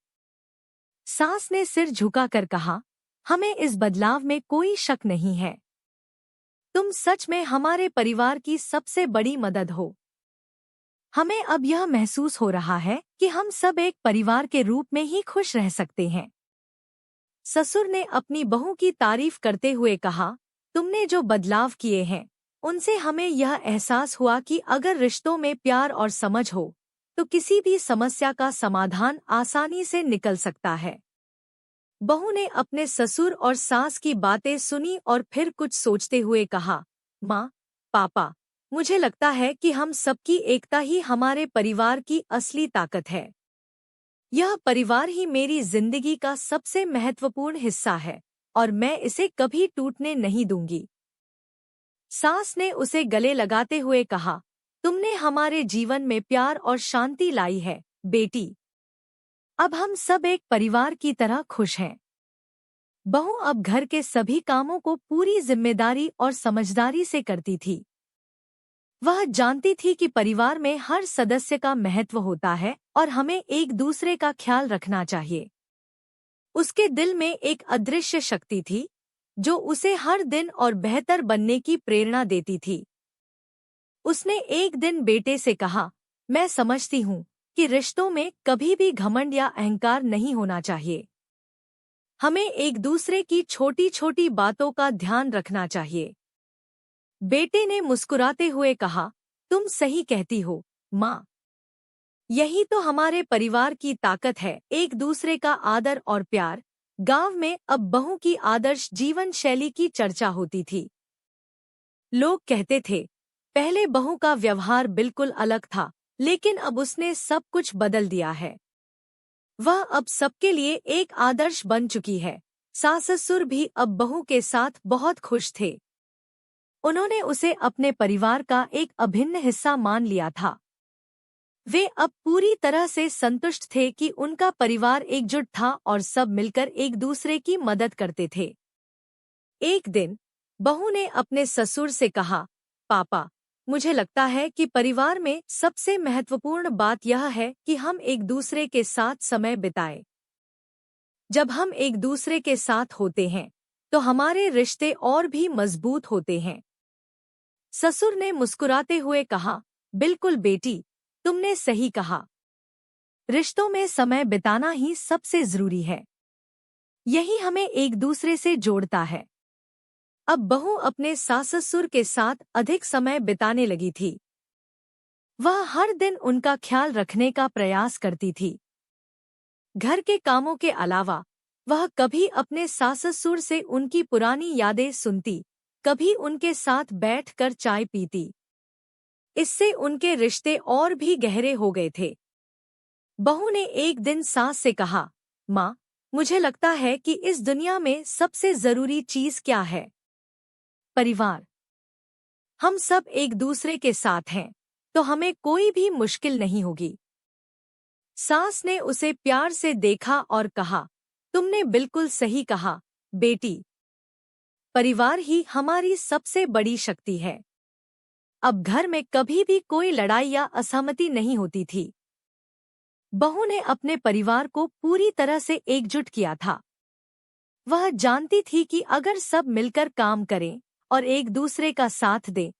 A: सास ने सिर झुकाकर कहा, हमें इस बदलाव में कोई शक नहीं है। तुम सच में हमारे परिवार की सबसे बड़ी मदद हो। हमें अब यह महसूस हो रहा है कि हम सब एक परिवार के रूप में ही खुश रह सकते हैं। ससुर ने अपनी बहू की तारीफ करते हुए कहा, तुमने जो बदलाव किए हैं, उनसे हमें यह एहसास हुआ कि अगर रिश्तों में प्यार और समझ हो, तो किसी भी समस्या का समाधान आसानी से निकल सकता है। बहू ने अपने ससुर और सास की बातें सुनी और फिर कुछ सोचते हुए कहा, माँ, पापा, मुझे लगता है कि हम सबकी एकता ही हमारे परिवार की असली ताकत है। यह परिवार ही मेरी जिंदगी का सबसे महत्वपूर्ण हिस्सा है और मैं इसे कभी टूटने नहीं दूंगी। सास ने उसे गले लगाते हुए कहा, तुमने हमारे जीवन में प्यार और शांति लाई है, बेटी। अब हम सब एक परिवार की तरह खुश हैं। बहू अब घर के सभी कामों को पूरी जिम्मेदारी और समझदारी से करती थी। वह जानती थी कि परिवार में हर सदस्य का महत्व होता है और हमें एक दूसरे का ख्याल रखना चाहिए। उसके दिल में एक अदृश्य शक्ति थी जो उसे हर दिन और बेहतर बनने की प्रेरणा देती थी। उसने एक दिन बेटे से कहा, मैं समझती हूँ कि रिश्तों में कभी भी घमंड या अहंकार नहीं होना चाहिए। हमें एक दूसरे की छोटी छोटी बातों का ध्यान रखना चाहिए। बेटे ने मुस्कुराते हुए कहा, तुम सही कहती हो, माँ। यही तो हमारे परिवार की ताकत है, एक दूसरे का आदर और प्यार। गांव में अब बहू की आदर्श जीवन शैली की चर्चा होती थी। लोग कहते थे, पहले बहू का व्यवहार बिल्कुल अलग था, लेकिन अब उसने सब कुछ बदल दिया है। वह अब सबके लिए एक आदर्श बन चुकी है। सास-ससुर भी अब बहू के साथ बहुत खुश थे। उन्होंने उसे अपने परिवार का एक अभिन्न हिस्सा मान लिया था। वे अब पूरी तरह से संतुष्ट थे कि उनका परिवार एकजुट था और सब मिलकर एक दूसरे की मदद करते थे। एक दिन बहू ने अपने ससुर से कहा, पापा, मुझे लगता है कि परिवार में सबसे महत्वपूर्ण बात यह है कि हम एक दूसरे के साथ समय बिताएं। जब हम एक दूसरे के साथ होते हैं तो हमारे रिश्ते और भी मजबूत होते हैं। ससुर ने मुस्कुराते हुए कहा, बिल्कुल बेटी, तुमने सही कहा। रिश्तों में समय बिताना ही सबसे जरूरी है। यही हमें एक दूसरे से जोड़ता है। अब बहू अपने सास-ससुर के साथ अधिक समय बिताने लगी थी। वह हर दिन उनका ख्याल रखने का प्रयास करती थी। घर के कामों के अलावा वह कभी अपने सास-ससुर से उनकी पुरानी यादें सुनती, कभी उनके साथ बैठकर चाय पीती। इससे उनके रिश्ते और भी गहरे हो गए थे। बहू ने एक दिन सास से कहा, माँ, मुझे लगता है कि इस दुनिया में सबसे जरूरी चीज क्या है? परिवार। हम सब एक दूसरे के साथ हैं, तो हमें कोई भी मुश्किल नहीं होगी। सास ने उसे प्यार से देखा और कहा, तुमने बिल्कुल सही कहा, बेटी। परिवार ही हमारी सबसे बड़ी शक्ति है। अब घर में कभी भी कोई लड़ाई या असहमति नहीं होती थी। बहू ने अपने परिवार को पूरी तरह से एकजुट किया था। वह जानती थी कि अगर सब मिलकर काम करें और एक दूसरे का साथ दें,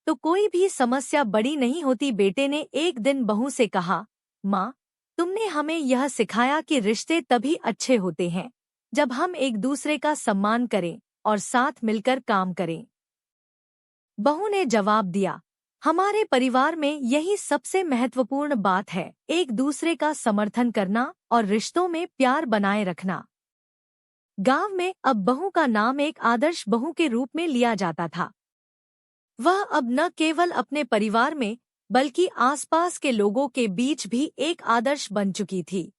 A: तो कोई भी समस्या बड़ी नहीं होती। बेटे ने एक दिन बहू से कहा, माँ, तुमने हमें यह सिखाया कि रिश्ते तभी अच्छे होते हैं जब हम एक दूसरे का सम्मान करें और साथ मिलकर काम करें। बहू ने जवाब दिया, हमारे परिवार में यही सबसे महत्वपूर्ण बात है, एक दूसरे का समर्थन करना और रिश्तों में प्यार बनाए रखना। गांव में अब बहू का नाम एक आदर्श बहू के रूप में लिया जाता था। वह अब न केवल अपने परिवार में बल्कि आसपास के लोगों के बीच भी एक आदर्श बन चुकी थी।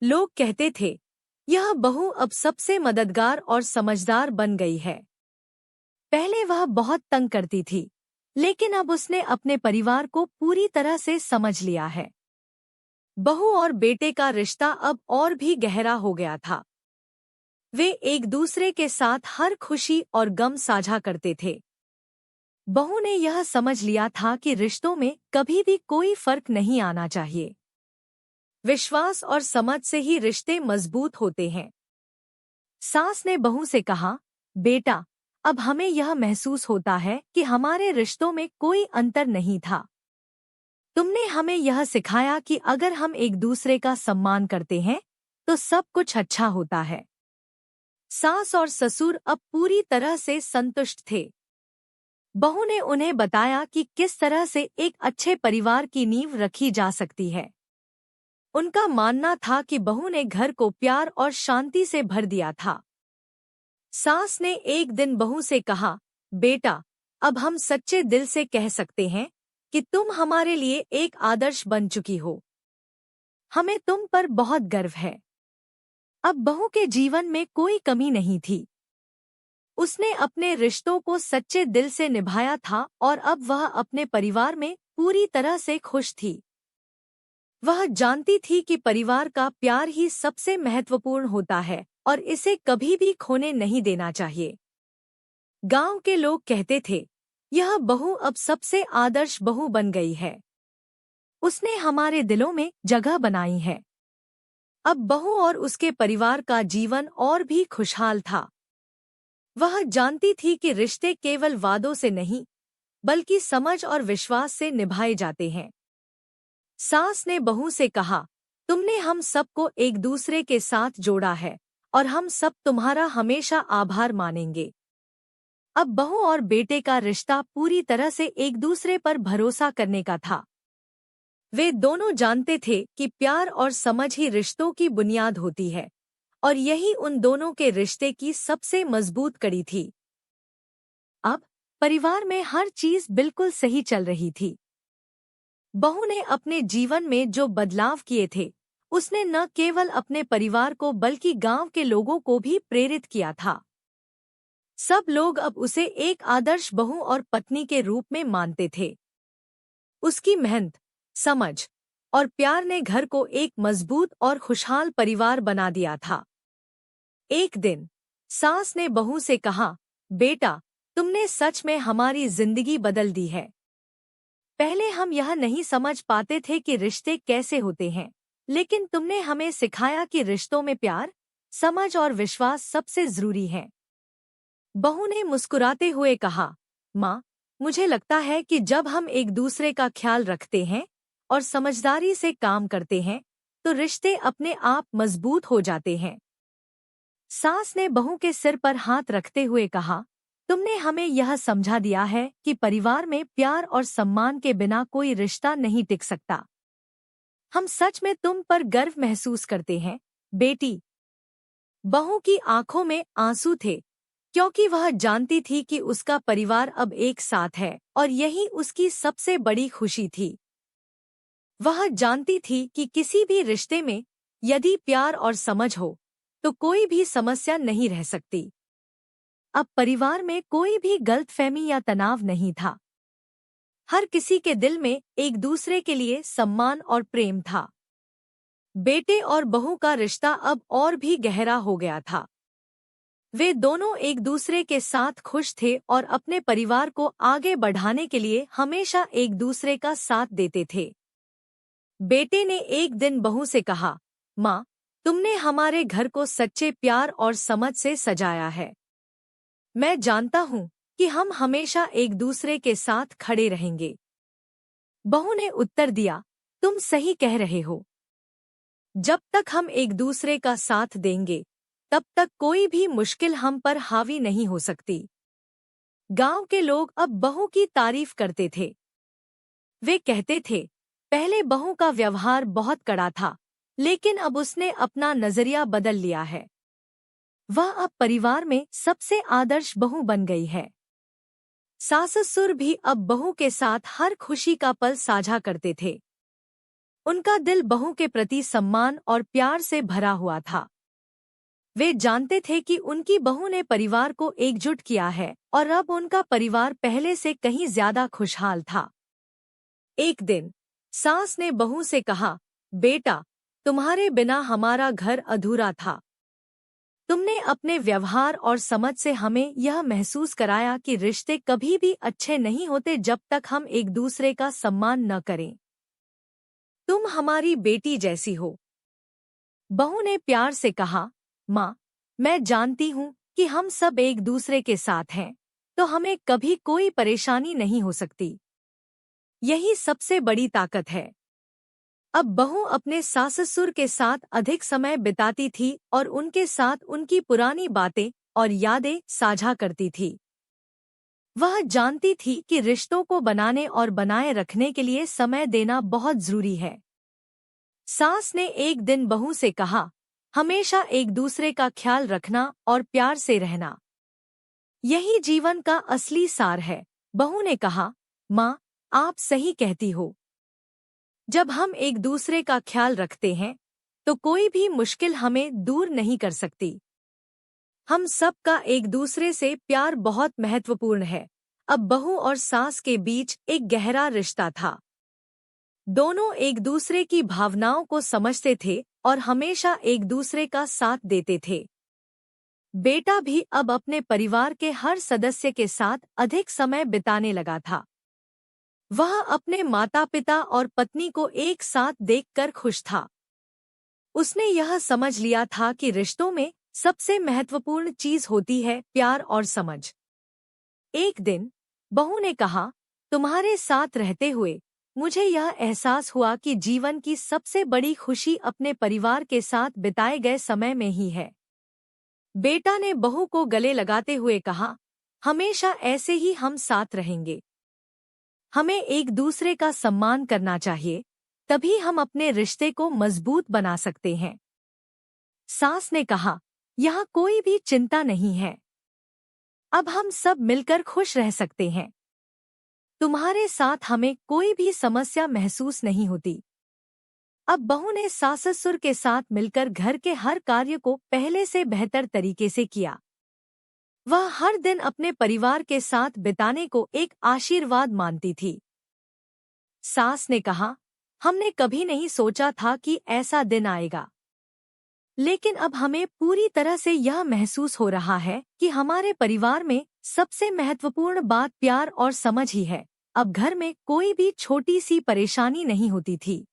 A: लोग कहते थे, यह बहू अब सबसे मददगार और समझदार बन गई है। पहले वह बहुत तंग करती थी, लेकिन अब उसने अपने परिवार को पूरी तरह से समझ लिया है। बहू और बेटे का रिश्ता अब और भी गहरा हो गया था। वे एक दूसरे के साथ हर खुशी और गम साझा करते थे। बहू ने यह समझ लिया था कि रिश्तों में कभी भी कोई फर्क नहीं आना चाहिए। विश्वास और समझ से ही रिश्ते मजबूत होते हैं। सास ने बहू से कहा, बेटा, अब हमें यह महसूस होता है कि हमारे रिश्तों में कोई अंतर नहीं था। तुमने हमें यह सिखाया कि अगर हम एक दूसरे का सम्मान करते हैं तो सब कुछ अच्छा होता है। सास और ससुर अब पूरी तरह से संतुष्ट थे। बहू ने उन्हें बताया कि किस तरह से एक अच्छे परिवार की नींव रखी जा सकती है। उनका मानना था कि बहू ने घर को प्यार और शांति से भर दिया था। सास ने एक दिन बहू से कहा, बेटा, अब हम सच्चे दिल से कह सकते हैं कि तुम हमारे लिए एक आदर्श बन चुकी हो। हमें तुम पर बहुत गर्व है। अब बहू के जीवन में कोई कमी नहीं थी। उसने अपने रिश्तों को सच्चे दिल से निभाया था और अब वह अपने परिवार में पूरी तरह से खुश थी। वह जानती थी कि परिवार का प्यार ही सबसे महत्वपूर्ण होता है और इसे कभी भी खोने नहीं देना चाहिए। गांव के लोग कहते थे, यह बहू अब सबसे आदर्श बहू बन गई है। उसने हमारे दिलों में जगह बनाई है। अब बहू और उसके परिवार का जीवन और भी खुशहाल था। वह जानती थी कि रिश्ते केवल वादों से नहीं, बल्कि समझ और विश्वास से निभाए जाते हैं। सास ने बहू से कहा, तुमने हम सबको एक दूसरे के साथ जोड़ा है और हम सब तुम्हारा हमेशा आभार मानेंगे। अब बहू और बेटे का रिश्ता पूरी तरह से एक दूसरे पर भरोसा करने का था। वे दोनों जानते थे कि प्यार और समझ ही रिश्तों की बुनियाद होती है और यही उन दोनों के रिश्ते की सबसे मजबूत कड़ी थी। अब परिवार में हर चीज बिल्कुल सही चल रही थी। बहू ने अपने जीवन में जो बदलाव किए थे, उसने न केवल अपने परिवार को बल्कि गांव के लोगों को भी प्रेरित किया था। सब लोग अब उसे एक आदर्श बहू और पत्नी के रूप में मानते थे। उसकी मेहनत, समझ और प्यार ने घर को एक मजबूत और खुशहाल परिवार बना दिया था। एक दिन सास ने बहू से कहा, बेटा, तुमने सच में हमारी जिंदगी बदल दी है। पहले हम यह नहीं समझ पाते थे कि रिश्ते कैसे होते हैं, लेकिन तुमने हमें सिखाया कि रिश्तों में प्यार, समझ और विश्वास सबसे जरूरी है। बहू ने मुस्कुराते हुए कहा, माँ, मुझे लगता है कि जब हम एक दूसरे का ख्याल रखते हैं और समझदारी से काम करते हैं, तो रिश्ते अपने आप मजबूत हो जाते हैं। सास ने बहू के सिर पर हाथ रखते हुए कहा, तुमने हमें यह समझा दिया है कि परिवार में प्यार और सम्मान के बिना कोई रिश्ता नहीं टिक सकता। हम सच में तुम पर गर्व महसूस करते हैं, बेटी। बहू की आंखों में आंसू थे, क्योंकि वह जानती थी कि उसका परिवार अब एक साथ है और यही उसकी सबसे बड़ी खुशी थी। वह जानती थी कि किसी भी रिश्ते में यदि प्यार और समझ हो, तो कोई भी समस्या नहीं रह सकती। अब परिवार में कोई भी गलतफहमी या तनाव नहीं था। हर किसी के दिल में एक दूसरे के लिए सम्मान और प्रेम था। बेटे और बहू का रिश्ता अब और भी गहरा हो गया था। वे दोनों एक दूसरे के साथ खुश थे और अपने परिवार को आगे बढ़ाने के लिए हमेशा एक दूसरे का साथ देते थे। बेटे ने एक दिन बहू से कहा, माँ, तुमने हमारे घर को सच्चे प्यार और समझ से सजाया है। मैं जानता हूँ कि हम हमेशा एक दूसरे के साथ खड़े रहेंगे। बहू ने उत्तर दिया, तुम सही कह रहे हो। जब तक हम एक दूसरे का साथ देंगे, तब तक कोई भी मुश्किल हम पर हावी नहीं हो सकती। गांव के लोग अब बहू की तारीफ करते थे। वे कहते थे, पहले बहू का व्यवहार बहुत कड़ा था, लेकिन अब उसने अपना नजरिया बदल लिया है। वह अब परिवार में सबसे आदर्श बहू बन गई है। सास-ससुर भी अब बहू के साथ हर खुशी का पल साझा करते थे। उनका दिल बहू के प्रति सम्मान और प्यार से भरा हुआ था। वे जानते थे कि उनकी बहू ने परिवार को एकजुट किया है और अब उनका परिवार पहले से कहीं ज्यादा खुशहाल था। एक दिन सास ने बहू से कहा, बेटा, तुम्हारे बिना हमारा घर अधूरा था। तुमने अपने व्यवहार और समझ से हमें यह महसूस कराया कि रिश्ते कभी भी अच्छे नहीं होते जब तक हम एक दूसरे का सम्मान न करें। तुम हमारी बेटी जैसी हो। बहू ने प्यार से कहा, माँ, मैं जानती हूँ कि हम सब एक दूसरे के साथ हैं, तो हमें कभी कोई परेशानी नहीं हो सकती। यही सबसे बड़ी ताकत है। अब बहू अपने सास-ससुर के साथ अधिक समय बिताती थी और उनके साथ उनकी पुरानी बातें और यादें साझा करती थी। वह जानती थी कि रिश्तों को बनाने और बनाए रखने के लिए समय देना बहुत जरूरी है। सास ने एक दिन बहू से कहा, हमेशा एक दूसरे का ख्याल रखना और प्यार से रहना, यही जीवन का असली सार है। बहू ने कहा, माँ, आप सही कहती हो। जब हम एक दूसरे का ख्याल रखते हैं तो कोई भी मुश्किल हमें दूर नहीं कर सकती। हम सबका एक दूसरे से प्यार बहुत महत्वपूर्ण है। अब बहू और सास के बीच एक गहरा रिश्ता था। दोनों एक दूसरे की भावनाओं को समझते थे और हमेशा एक दूसरे का साथ देते थे। बेटा भी अब अपने परिवार के हर सदस्य के साथ अधिक समय बिताने लगा था। वह अपने माता पिता और पत्नी को एक साथ देखकर खुश था। उसने यह समझ लिया था कि रिश्तों में सबसे महत्वपूर्ण चीज होती है प्यार और समझ। एक दिन बहू ने कहा, तुम्हारे साथ रहते हुए मुझे यह एहसास हुआ कि जीवन की सबसे बड़ी खुशी अपने परिवार के साथ बिताए गए समय में ही है। बेटा ने बहू को गले लगाते हुए कहा, हमेशा ऐसे ही हम साथ रहेंगे। हमें एक दूसरे का सम्मान करना चाहिए, तभी हम अपने रिश्ते को मजबूत बना सकते हैं। सास ने कहा, यहाँ कोई भी चिंता नहीं है। अब हम सब मिलकर खुश रह सकते हैं। तुम्हारे साथ हमें कोई भी समस्या महसूस नहीं होती। अब बहू ने सास-ससुर के साथ मिलकर घर के हर कार्य को पहले से बेहतर तरीके से किया। वह हर दिन अपने परिवार के साथ बिताने को एक आशीर्वाद मानती थी। सास ने कहा, हमने कभी नहीं सोचा था कि ऐसा दिन आएगा, लेकिन अब हमें पूरी तरह से यह महसूस हो रहा है कि हमारे परिवार में सबसे महत्वपूर्ण बात प्यार और समझ ही है। अब घर में कोई भी छोटी सी परेशानी नहीं होती थी।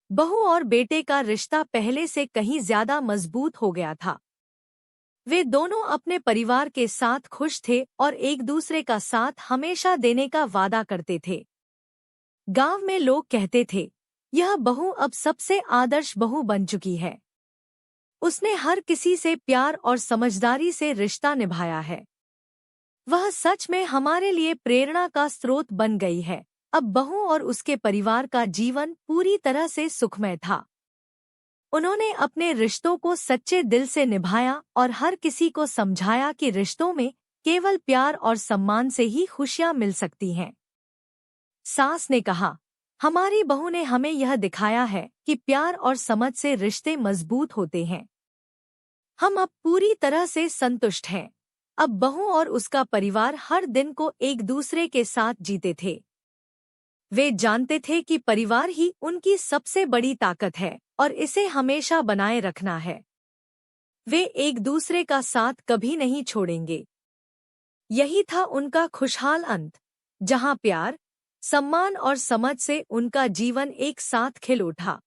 A: बहू और बेटे का रिश्ता पहले से कहीं ज्यादा मजबूत हो गया था। वे दोनों अपने परिवार के साथ खुश थे और एक दूसरे का साथ हमेशा देने का वादा करते थे। गांव में लोग कहते थे, यह बहू अब सबसे आदर्श बहू बन चुकी है। उसने हर किसी से प्यार और समझदारी से रिश्ता निभाया है। वह सच में हमारे लिए प्रेरणा का स्रोत बन गई है। अब बहू और उसके परिवार का जीवन पूरी तरह से सुखमय था। उन्होंने अपने रिश्तों को सच्चे दिल से निभाया और हर किसी को समझाया कि रिश्तों में केवल प्यार और सम्मान से ही खुशियां मिल सकती हैं। सास ने कहा, हमारी बहू ने हमें यह दिखाया है कि प्यार और समझ से रिश्ते मजबूत होते हैं। हम अब पूरी तरह से संतुष्ट हैं। अब बहू और उसका परिवार हर दिन को एक दूसरे के साथ जीते थे। वे जानते थे कि परिवार ही उनकी सबसे बड़ी ताकत है और इसे हमेशा बनाए रखना है। वे एक दूसरे का साथ कभी नहीं छोड़ेंगे। यही था उनका खुशहाल अंत, जहां प्यार, सम्मान और समझ से उनका जीवन एक साथ खिल उठा।